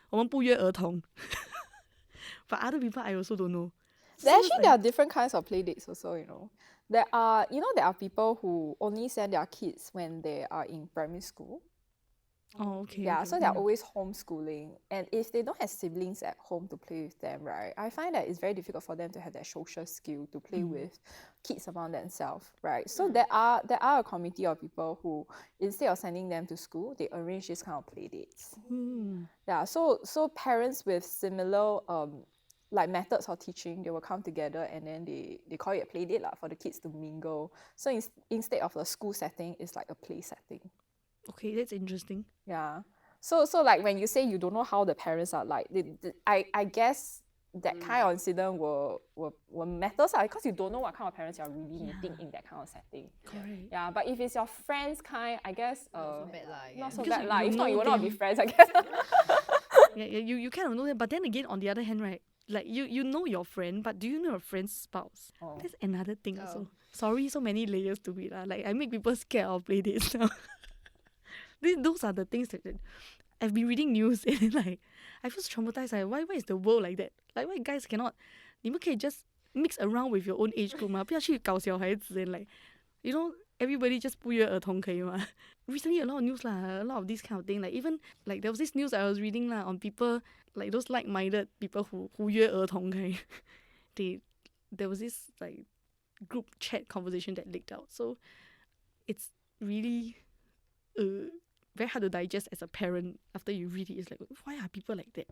我们不约而同. But other people I also don't know. There are different kinds of play dates also, you know. There are people who only send their kids when they are in primary school. Oh, okay. Yeah, okay. so they're always homeschooling. And if they don't have siblings at home to play with them, right, I find that it's very difficult for them to have that social skill to play with kids around themselves, right? So there are a community of people who, instead of sending them to school, they arrange this kind of play dates. Yeah, so parents with similar like methods of teaching, they will come together and then they call it a play date for the kids to mingle. So instead of a school setting, it's like a play setting. Okay, that's interesting. Yeah. So like when you say you don't know how the parents are like, I guess that kind of incident will matter because you don't know what kind of parents you're really meeting in that kind of setting. Correct. Yeah, but if it's your friends kind, I guess Not so bad lah, I not guess. so Because bad lah. you If not, you know will not be them. friends, I guess. Yeah, you kind of know them, but then again, on the other hand, right? Like you know your friend, but do you know your friend's spouse? Oh. That's another thing Oh. also. Sorry, so many layers to it. Like I make people scared of play dates now. Those are the things that I've been reading news and like I feel traumatized. Like why is the world like that? Like why guys cannot? 你们可以 just mix around with your own age group 吗？不要去搞小孩子 and like you know everybody just 不约而同可以吗？ Recently a lot of news lah, a lot of this kind of thing. Like even like there was this news I was reading lah on people like those like-minded people who 约而同 kind. There was this like group chat conversation that leaked out. So it's really very hard to digest as a parent after you read it. It's like, why are people like that?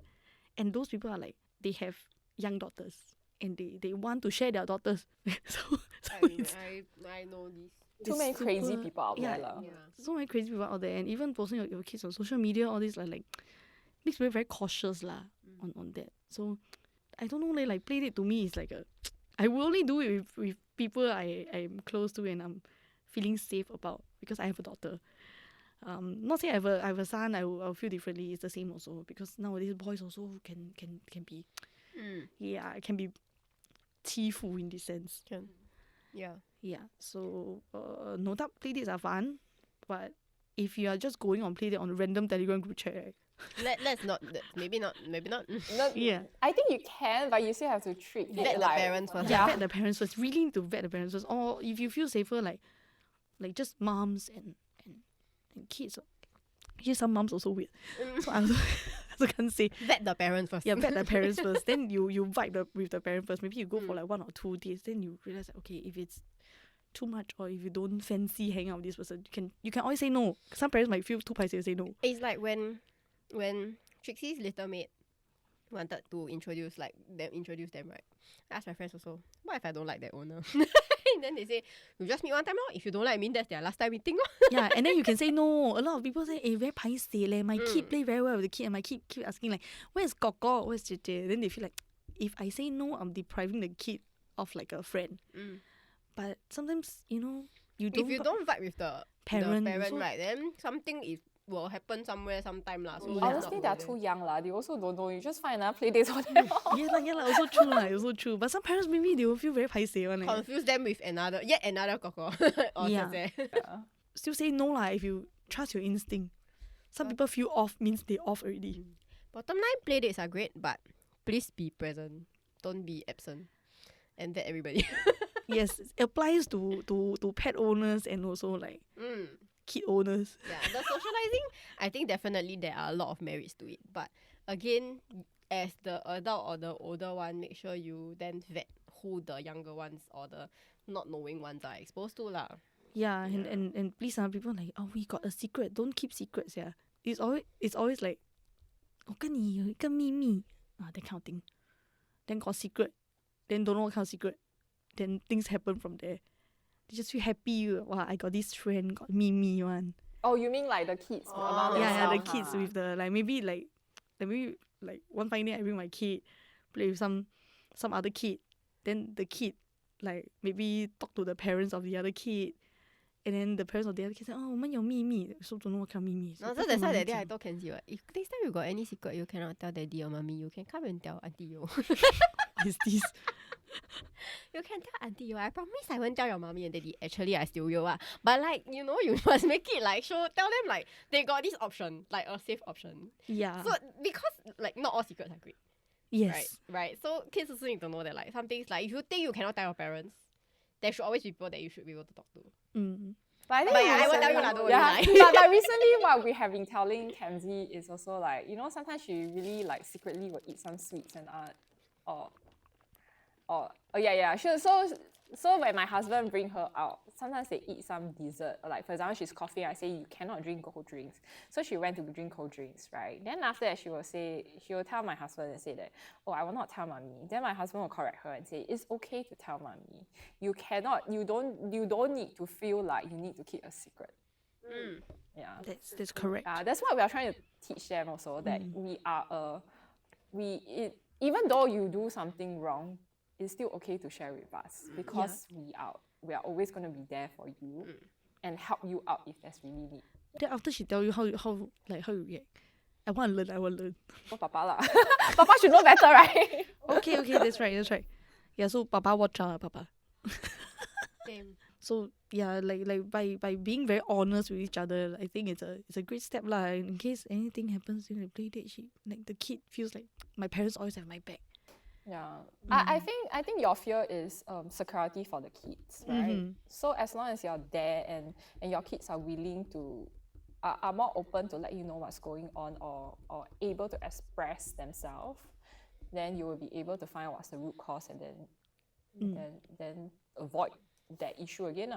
And those people are like, they have young daughters and they want to share their daughters. so it's, I know this. Too it's many crazy super- people out yeah, there. Yeah. so many crazy people out there, and even posting your kids on social media, all this like makes me very cautious lah on that. So I don't know, like play date to me is like I will only do it with people I'm close to and I'm feeling safe about because I have a daughter. Not say I have a son, I'll feel differently. It's the same also because nowadays boys also can be can be 欺负 in this sense. Can. Yeah. Yeah, so no doubt playdates are fun, but if you are just going on playdate on a random Telegram group chat, right? Let's not. Maybe not. No, Yeah. I think you can, but you still have to treat Vet it the like parents first. Yeah. Vet the parents first. Really need to vet the parents first. Or if you feel safer, like just moms and kids. Actually, some moms also weird. So I also can't say. Vet the parents first. Yeah, vet the parents first. Then you vibe with the parent first. Maybe you go for like 1 or 2 days. Then you realize that, okay, if it's too much or if you don't fancy hanging out with this person, you can always say no. Some parents might feel too paiseh to say no. It's like when Trixie's little maid wanted to introduce them, right? I asked my friends also, what if I don't like that owner? And then they say, you just meet one time lor. If you don't like me, that's their last time meeting lor. Yeah, and then you can say no. A lot of people say, very paiseh leh. My kid play very well with the kid and my kid keep asking like, where's Koko? Where's Jeje? Then they feel like, if I say no, I'm depriving the kid of like a friend. But sometimes, you know, you don't. If you don't vibe with the Parent parent, also- right, then something will happen somewhere sometime lah. So Yeah. let's Honestly, not they're go too there. young lah. They also don't know. You just find another play dates for them. yeah, also true lah, also true. But some parents maybe they will feel very paiseh one. Confuse them with yet another Koko. Or Yeah. Jeje. Still say no lah if you trust your instinct. Some people feel off means they off already. Bottom line, play dates are great, but please be present. Don't be absent. And vet everybody. Yes, it applies to pet owners and also like kid owners. Yeah, the socializing, I think definitely there are a lot of merits to it. But again, as the adult or the older one, make sure you then vet who the younger ones or the not knowing ones are exposed to lah. Yeah, and please people like, oh, we got a secret. Don't keep secrets, yeah. It's always like, 我跟你有一个秘密 that kind of thing. Then got secret. Then don't know what kind of secret. Then things happen from there. They just feel happy. Wow, I got this friend, got 秘密 one. Oh, you mean like the kids among Yeah, the themselves, kids ah? with the maybe one fine day I bring my kid, play with some other kid. Then the kid like maybe talk to the parents of the other kid. And then the parents of the other kid say, oh, 我们有秘密. So don't know what kind of 秘密. No, so that's why that day I told Kenzie, what, if next time you got any secret you cannot tell daddy or mommy, you can come and tell auntie yo. Is this? You can tell auntie yo. I promise I won't tell your mommy and daddy. Actually, I still will. But like, you know, you must make it like tell them like they got this option, like a safe option. Yeah. So because like not all secrets are great. Yes. Right. So kids also need to know that like some things like if you think you cannot tell your parents, there should always be people that you should be able to talk to. But I think But I will tell you recently- lah, don't worry yeah, lah. but recently what we have been telling Kenzie is also like, you know, sometimes she really like secretly will eat some sweets and or oh yeah. So when my husband bring her out, sometimes they eat some dessert. Like for example, she's coughing, I say you cannot drink cold drinks. So she went to drink cold drinks, right? Then after that she will tell my husband and say that, oh, I will not tell mommy. Then my husband will correct her and say, it's okay to tell mommy. You don't need to feel like you need to keep a secret. Yeah. That's correct. That's what we are trying to teach them also, that even though you do something wrong, it's still okay to share with us because we are always going to be there for you and help you out if there's really need. Then after she tell you how you react, I want to learn. Oh, Papa lah. Papa should know better, right? Okay, that's right. Yeah, so Papa watch out, Papa. Same. So yeah, like by being very honest with each other, I think it's a great step lah. In case anything happens during the play date, the kid feels like my parents always have my back. Yeah, I think your fear is security for the kids, right? So as long as you're there and your kids are willing to are more open to let you know what's going on or able to express themselves, then you will be able to find out what's the root cause and then avoid that issue again.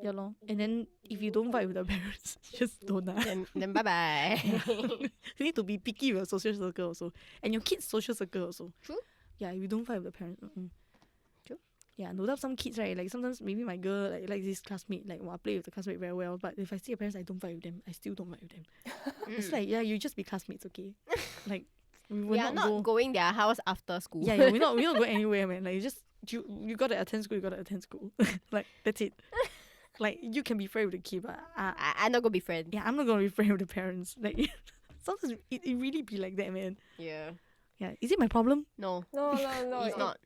Yeah lor. And then if you don't vibe with the parents, just don't. Then bye-bye. You need to be picky with your social circle also. And your kids' social circle also. True. Yeah, if you don't vibe with the parents. True. Yeah, no doubt some kids, right? Like sometimes maybe my girl like this classmate, like I play with the classmate very well, but if I see the parents I don't vibe with them, I still don't vibe with them. It's like, yeah, you just be classmates, okay? Like We are not going their house after school. Yeah, we're not going anywhere, man. Like you gotta attend school, like that's it. Like you can be friends with the kid, but I'm not gonna be friends. yeah, I'm not gonna be friends with the parents. Like sometimes it really be like that, man. Yeah. Yeah, is it my problem? No. No. It's not.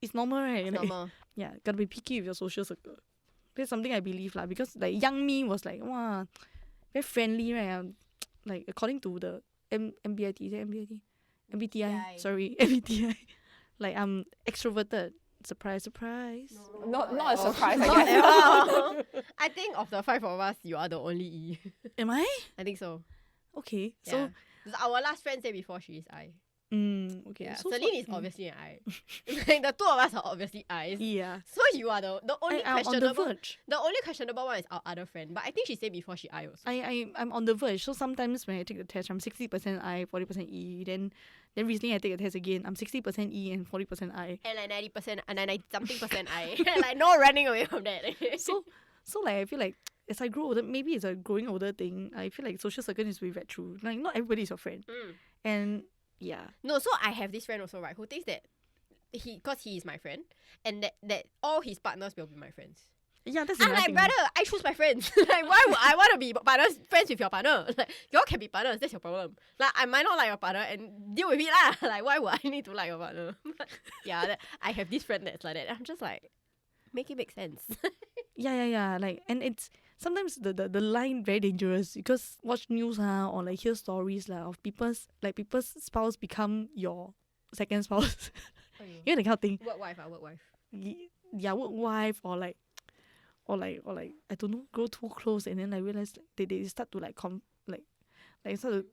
It's normal, right? It's Like, normal. yeah, gotta be picky with your social circle. That's something I believe lah. Because like young me was like, wow, very friendly, right? Like according to the MBIT, is it MBIT? MBTI. Sorry, MBTI. Like I'm extroverted. Surprise. Not a surprise, I Not guess. at all. I think of the 5 of us, you are the only E. Am I? I think so. Okay. Yeah. So our last friend said before she is I. okay. Yeah. So Celine is obviously an I. Like the two of us are obviously I's. yeah. So you are the only I'm on the questionable. verge. The only questionable one is our other friend. But I think she said before she I also. I'm on the verge. So sometimes when I take the test, I'm 60% I, 40% E. Then recently I take a test again. I'm 60% E and 40% I. And like 90% and 90 something percent I. Like no running away from that. So like I feel like as I grow older, maybe it's a growing older thing. I feel like social circle is very, very true. Like not everybody is your friend. And yeah. No, so I have this friend also, right, who thinks that because he is my friend and that all his partners will be my friends. Yeah, that's I'm another like, thing. brother, I choose my friends. Like, why would I want to be friends with your partner? Like, y'all can be partners, that's your problem. Like, I might not like your partner and deal with it lah. Like, why would I need to like your partner? Yeah, I have this friend that's like that. I'm just like, make it make sense. Yeah. Like, and it's sometimes the line very dangerous because watch news or like hear stories of people's spouse become your second spouse. You know, the kind of thing. Work wife. Yeah, work wife or like I don't know, grow too close and then I realize they start to start to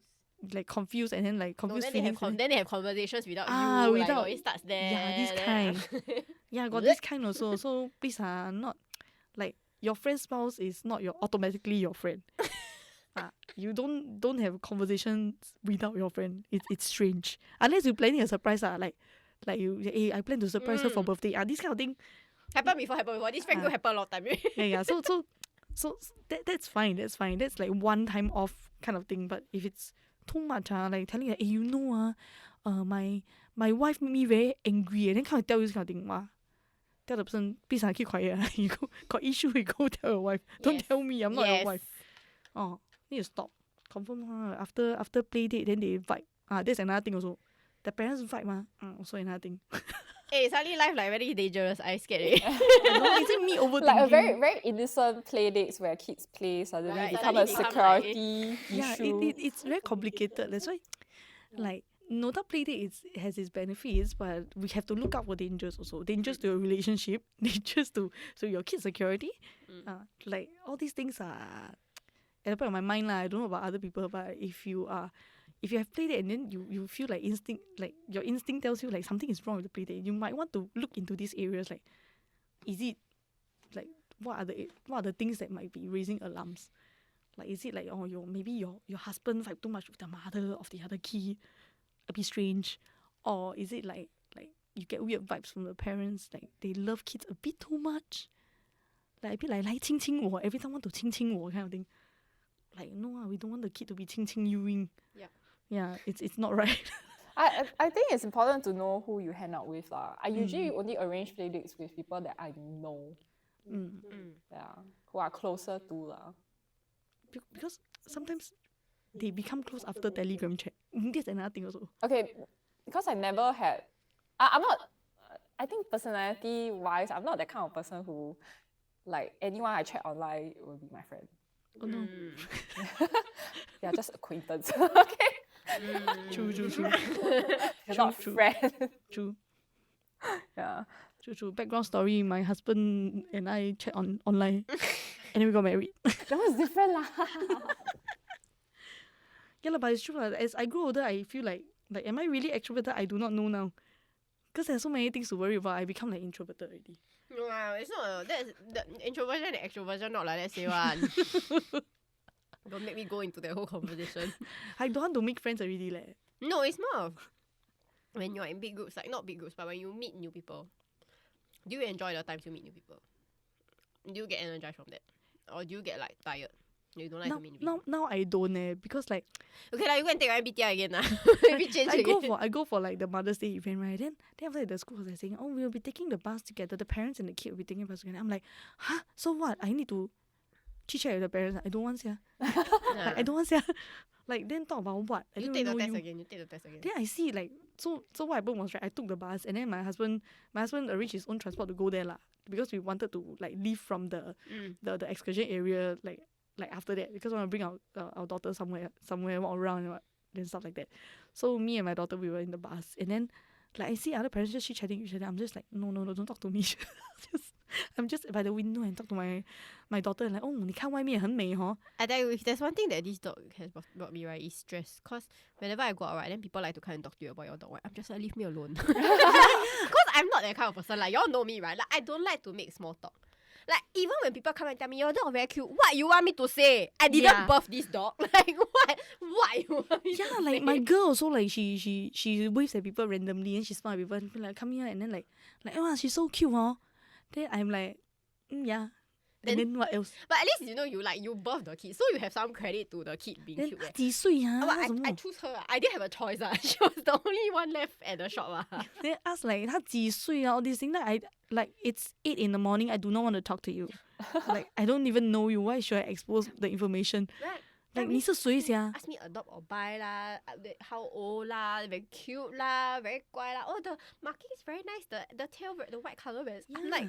like confuse and then like confuse feelings. Then they have conversations without you. Without, like, it starts there. yeah, this kind. Yeah, got this kind also. So please not like your friend's spouse is not automatically your friend. You don't have conversations without your friend. It's strange. Unless you're planning a surprise, like you, hey, I plan to surprise her for birthday. This kind of thing. Happen before. This friend could happen a lot of time. Yeah. So that's fine. That's like one time off kind of thing. But if it's too much, like telling her, hey, you know, my wife made me very angry, and then kind of tell you this kind of thing, tell the person, please keep quiet. You got issue, you go tell your wife. Don't tell me, I'm not your wife. Oh, need to stop. Confirm after play date, then they fight. That's another thing also. The parents fight also another thing. Hey, suddenly life like very dangerous. I scared it. No, is it me overthinking? Like a very, very innocent play dates where kids play suddenly become a security issue. Yeah, it's very complicated. That's why, like no doubt playdate has its benefits, but we have to look out for dangers also. Dangers to your relationship, dangers to your kid's security. Like all these things are at the back of my mind lah. I don't know about other people, but if you have playdate and then you feel like your instinct tells you like something is wrong with the playdate, you might want to look into these areas. Like, is it like what are the things that might be raising alarms? Like, is it like, oh, maybe your husband fight too much with the mother of the other kid, a bit strange, or is it like you get weird vibes from the parents, like they love kids a bit too much, like a bit like 亲亲我 every time want to 亲亲我 kind of thing. Like, no, we don't want the kid to be 亲亲 youing. Yeah, it's not right. I think it's important to know who you hang out with lah. I usually only arrange playdates with people that I know. Yeah, who are closer to lah. Because sometimes they become close after Telegram chat. That's another thing also. Okay, because I never had. I'm not. I think personality wise, I'm not that kind of person who, like, anyone I chat online will be my friend. Oh no. They are just acquaintance. Okay. True. They're not friends. True. Yeah. True. Background story: my husband and I chat online, and then we got married. That was different lah. Yeah, but it's true. As I grow older, I feel like am I really extroverted? I do not know now. Because there's so many things to worry about, I become like introverted already. No, it's not. That's the introversion and extroversion not like that say one. Don't make me go into that whole conversation. I don't want to make friends already leh. No, it's more of when you're in big groups, like not big groups, but when you meet new people. Do you enjoy the times you meet new people? Do you get energized from that? Or do you get like tired? You don't like to meet new people? Now I don't because like okay, like you go and take your MBTI again. Maybe change I go for like the Mother's Day event, right? Then after that, the school was like saying, oh, we'll be taking the bus together. The parents and the kid will be taking the bus together. I'm like, huh? So what? I need to chit-chat with the parents. I don't want sia. Like, I don't want sia. Like, then talk about what? You take the test again. Then I see like so what happened was, right, I took the bus and then my husband arranged his own transport to go there lah, because we wanted to like leave from the excursion area like after that, because we want to bring our daughter somewhere walk around and stuff like that. So me and my daughter, we were in the bus, and then like I see other parents just chit-chatting with each other. I'm just like, no, don't talk to me. I'm just by the window and talk to my daughter and like, oh, 你看外面很美 hor. I tell you, if there's one thing that this dog has brought me, right, is stress. Cause whenever I go out, right, then people like to come and talk to you about your dog. Right? I'm just like, leave me alone. Cause I'm not that kind of person. Like, y'all know me, right? Like, I don't like to make small talk. Like, even when people come and tell me, your dog very cute, what you want me to say? I didn't birth this dog. Like, what? What you want me to say? Like my girl also, like she waves at people randomly and she smiles at people and like, come here, and then like oh, she's so cute, huh? Then I'm like, yeah. And then what else? But at least you birthed the kid, so you have some credit to the kid being then cute. 几岁啊？ I choose her. I didn't have a choice. She was the only one left at the shop. Then ask like 她几岁 all these things. Like it's 8 in the morning. I do not want to talk to you. Like I don't even know you. Why should I expose the information? Right. Like 你是谁sia? Ask me adopt or buy lah. How old lah? Very cute lah. Very 乖 lah. Oh, the marking is very nice. The tail, the white color. I'm like,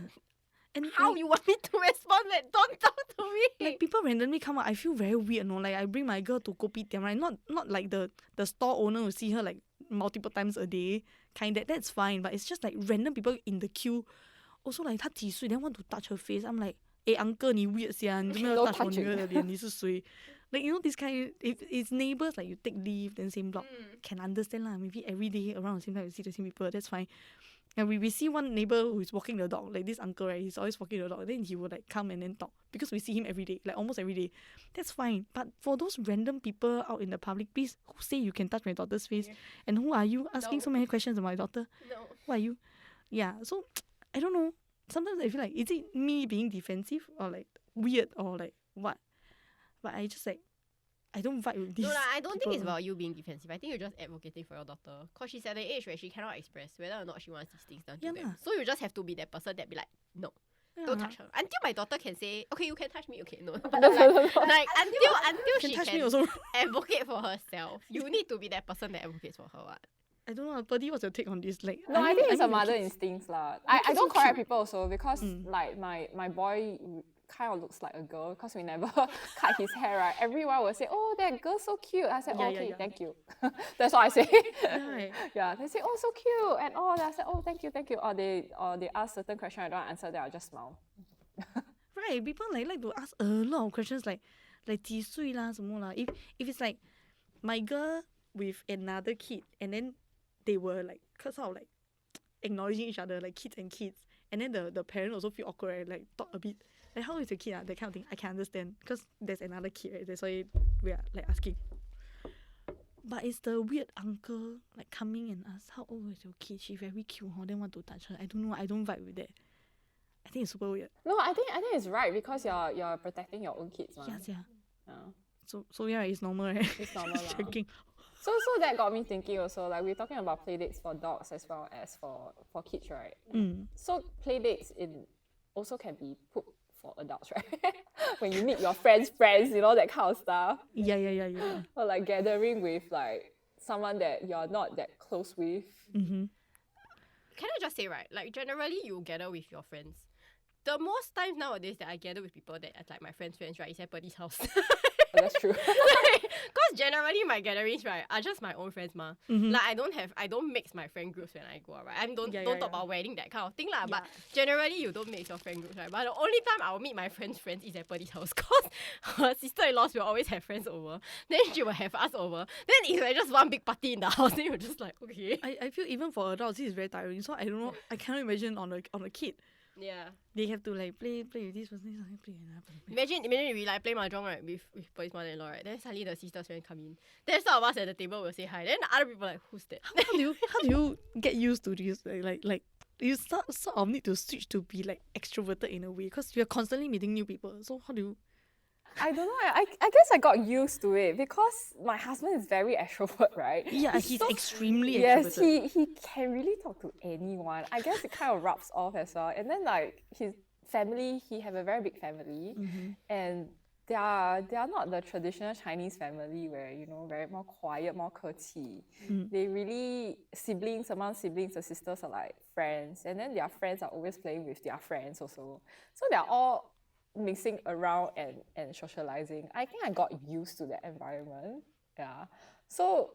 and how like, you want me to respond? That don't talk to me. Like people randomly come up, I feel very weird. No, like I bring my girl to kopitiam, right? Not like the store owner will see her like multiple times a day, kind of. That's fine. But it's just like random people in the queue. Also like 她几岁 then want to touch her face. I'm like, uncle 你 weird sia, 你没有 touch 我女儿的脸，你是谁? Like, you know, this kind, if it's neighbors, like you take leave, then same block, can understand lah. Maybe every day around the same time you see the same people, that's fine. And we see one neighbor who is walking the dog, like this uncle, right? He's always walking the dog. Then he will like come and then talk, because we see him every day, like almost every day. That's fine. But for those random people out in the public, please, who say you can touch my daughter's face? And who are you asking so many questions about my daughter? No. Who are you? Yeah, so I don't know. Sometimes I feel like, is it me being defensive or like weird or like what? But I just like, I don't vibe with this. No, I don't think it's about you being defensive. I think you're just advocating for your daughter. Because she's at the age where she cannot express whether or not she wants these things done to them. So you just have to be that person that be like, no, don't touch her. Until my daughter can say, okay, you can touch me. Okay, no. Like until she touch can me also. advocate for herself, you need to be that person that advocates for her. What? I don't know, Purdy, what's your take on this? Like, I think it's a mother instincts lah. I don't correct people also, because like my boy kind of looks like a girl because we never cut his hair, right? Everyone will say, oh, that girl's so cute. I said, Yeah, okay, yeah. thank you. That's what I say. Right. Yeah, they say, oh, so cute. And I said, oh, thank you. Or they ask certain question I don't answer, then I'll just smile. Right, people like to ask a lot of questions like 几岁啦什么啦. If it's like my girl with another kid and then they were like sort of like acknowledging each other like kids and kids, and then the parent also feel awkward, right? Like talk a bit like how is your kid, that kind of thing. I can understand because there's another kid, right? That's why we are like asking. But it's the weird uncle like coming and ask how old is your kid, she very cute, then want to touch her. I don't know, I don't vibe with that. I think it's super weird. No, I think it's right because you're protecting your own kids. Yes, yeah. Yeah. So yeah, it's normal, right? It's normal. Just checking. So that got me thinking also, like we're talking about playdates for dogs as well as for kids, right? So playdates also can be put for adults, right? When you meet your friends, you know, that kind of stuff. Yeah. Or like gathering with like someone that you're not that close with. Mm-hmm. Can I just say, right, like generally you gather with your friends. The most times nowadays that I gather with people that are like my friends, right, is at Birdie's house. Oh, that's true. Because generally my gatherings, right, are just my own friends, ma. Mm-hmm. Like I don't mix my friend groups when I go out, right? I don't talk about wedding, that kind of thing, lah. Yeah. But generally you don't mix your friend groups, right? But the only time I'll meet my friends is at Birdie's house, cause her sister-in-laws will always have friends over. Then she will have us over. Then it's like just one big party in the house. Then you're just like, okay. I feel even for adults this is very tiring. So I don't know. I cannot imagine on a kid. Yeah. They have to like play with this person, play another person. Imagine we like play mahjong, right, with boys mother-in-law, right? Then suddenly the sister's friend come in. Then some of us at the table will say hi. Then the other people like, who's that? How do you get used to this? Like you sort of need to switch to be like extroverted in a way because you're constantly meeting new people. So how do you? I don't know. I guess I got used to it because my husband is very extrovert, right? Yeah, he's extremely Yes, extroverted. he can really talk to anyone. I guess it kind of rubs off as well. And then like his family, he have a very big family, and they are not the traditional Chinese family where, you know, very more quiet, more 客气. They really among siblings, the sisters are like friends, and then their friends are always playing with their friends also. So they're all mixing around and socializing. I think I got used to that environment. Yeah. So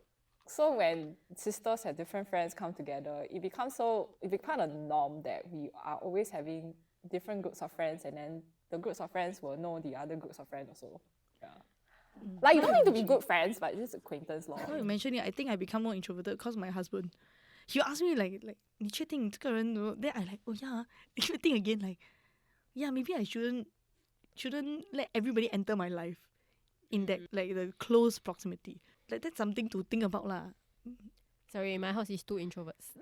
when sisters have different friends come together, it becomes a norm that we are always having different groups of friends, and then the groups of friends will know the other groups of friends also. Yeah. Like you don't need to be good friends, but just acquaintance lor. Now you mention it, I think I become more introverted because my husband. He'll ask me like 你确定这个人 then I like, oh yeah. If you think again, like, yeah, maybe I shouldn't let everybody enter my life in that like the close proximity. Like that's something to think about lah. Sorry, my house is 2 introverts.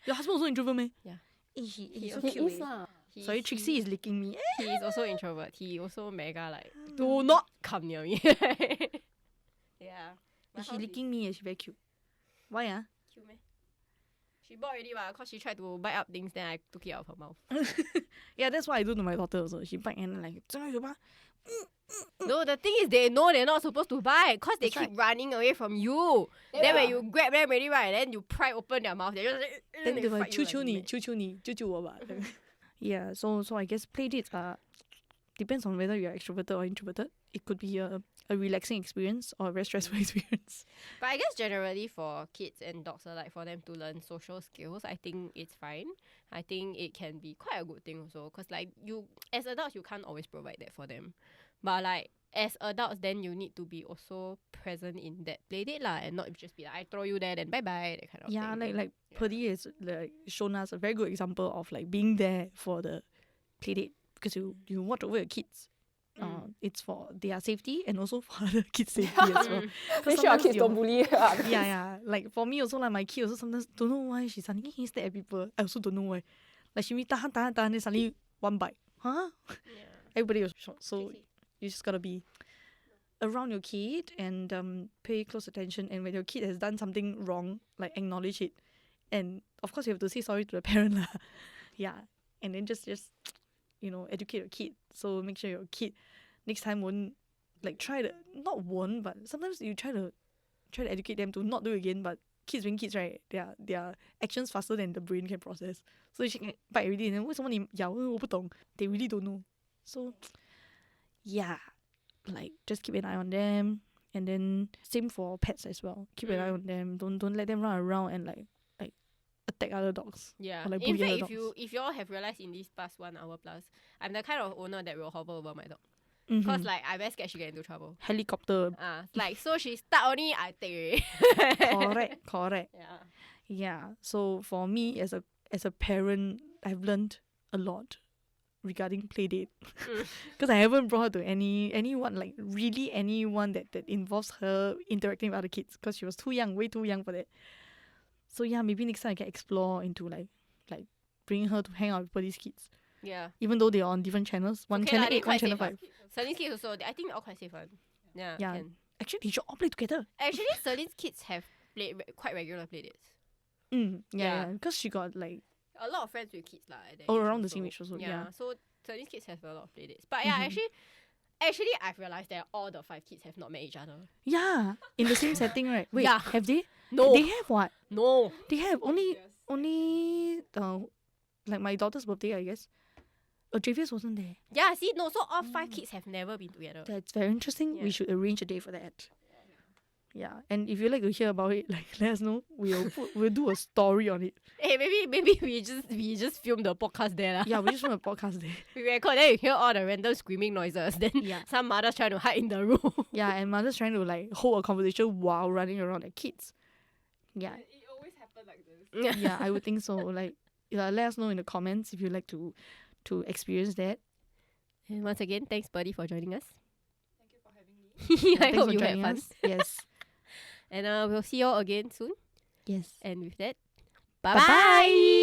Your husband also introvert, man? Yeah. He's so He cute. is lah. Sorry, Trixie is licking me. He is also introvert. He also mega like, do not come near me. Yeah. My She house licking me, she very cute. Why ah? cute, meh? She bought already because she tried to bite up things, then I took it out of her mouth. Yeah, that's what I do to my daughter also. She bite and like 张嘴巴. No, the thing is they know they're not supposed to bite because they That's keep running away from you. Yeah. Then when you grab them already, right, then you pry open their mouth, they just like, Then they will fight you like 求求你， mad. 求求你，救救我吧. Yeah, so I guess play dates are depends on whether you're extroverted or introverted. It could be a relaxing experience or a very stressful experience. But I guess generally for kids and dogs, like for them to learn social skills, I think it's fine. I think it can be quite a good thing also, because like you, as adults, you can't always provide that for them. But like as adults, then you need to be also present in that play date lah, and not just be like, I throw you there, then bye bye, that kind of Yeah, thing. like Purdy has like shown us a very good example of like being there for the play date because you watch over your kids. It's for their safety and also for the kids' safety as well. Make sure our kids don't bully. Yeah. Like for me also, like my kid also sometimes don't know why she suddenly stare at people. I also don't know why. Like she me tahan, then suddenly one bite. Huh? Yeah. Everybody was shocked. So you just gotta be around your kid and pay close attention. And when your kid has done something wrong, like acknowledge it. And of course you have to say sorry to the parent lah. Yeah. And then just educate your kid. So make sure your kid next time won't like but sometimes you try to educate them to not do it again. But kids being kids, right? Their actions faster than the brain can process. So you can bite already and then 为什么你咬？我不懂. They really don't know. So yeah, like just keep an eye on them, and then same for pets as well. Keep an eye on them. Don't let them run around and like attack other dogs. Yeah. Or, like, In bully fact, other if you all have realized in this past 1 hour plus, I'm the kind of owner that will hover over my dog. Mhm. Cause like I very scared she get into trouble. Helicopter. Like so she start only I take already. Correct. Yeah. Yeah. So for me as a parent, I've learned a lot regarding playdate. Because I haven't brought her to anyone, like really anyone that involves her interacting with other kids, because she was too young, way too young for that. So yeah, maybe next time I can explore into like bringing her to hang out with these kids, Yeah. even though they are on different channels. One Okay channel lah, they 8, one quite channel safe 5. Celine's kids also, I think all quite safe one. Yeah. Yeah. Can. Actually, they should all play together. Actually, Celine's kids have played quite regular playdates. Yeah, Yeah. because she got like A lot of friends with kids lah. At that all age around the also. same age also. Yeah. So Celine's kids have a lot of playdates. But yeah, Mhm. actually, I've realized that all the 5 kids have not met each other. Yeah, in the same setting, right? Wait, Yeah. have they? No. They have what? No. They have only like my daughter's birthday, I guess. Javius wasn't there. Yeah, see, no, so all 5 kids have never been together. That's very interesting. Yeah. We should arrange a day for that. Yeah, and if you'd like to hear about it, like let us know. We'll do a story on it. Hey, maybe we just film the podcast there lah. Yeah, we just want a podcast there. We record, then you hear all the random screaming noises. Then Yeah. some mothers trying to hide in the room. Yeah, and mother's trying to like hold a conversation while running around their kids. Yeah, It always happens like this. yeah, I would think so. Like, yeah, let us know in the comments if you'd like to experience that. And once again, thanks, Birdie, for joining us. Thank you for having me. Yeah, I thanks hope for you had joining fun. us. Yes, And we'll see you all again soon. yes. And with that, Bye-bye. bye-bye.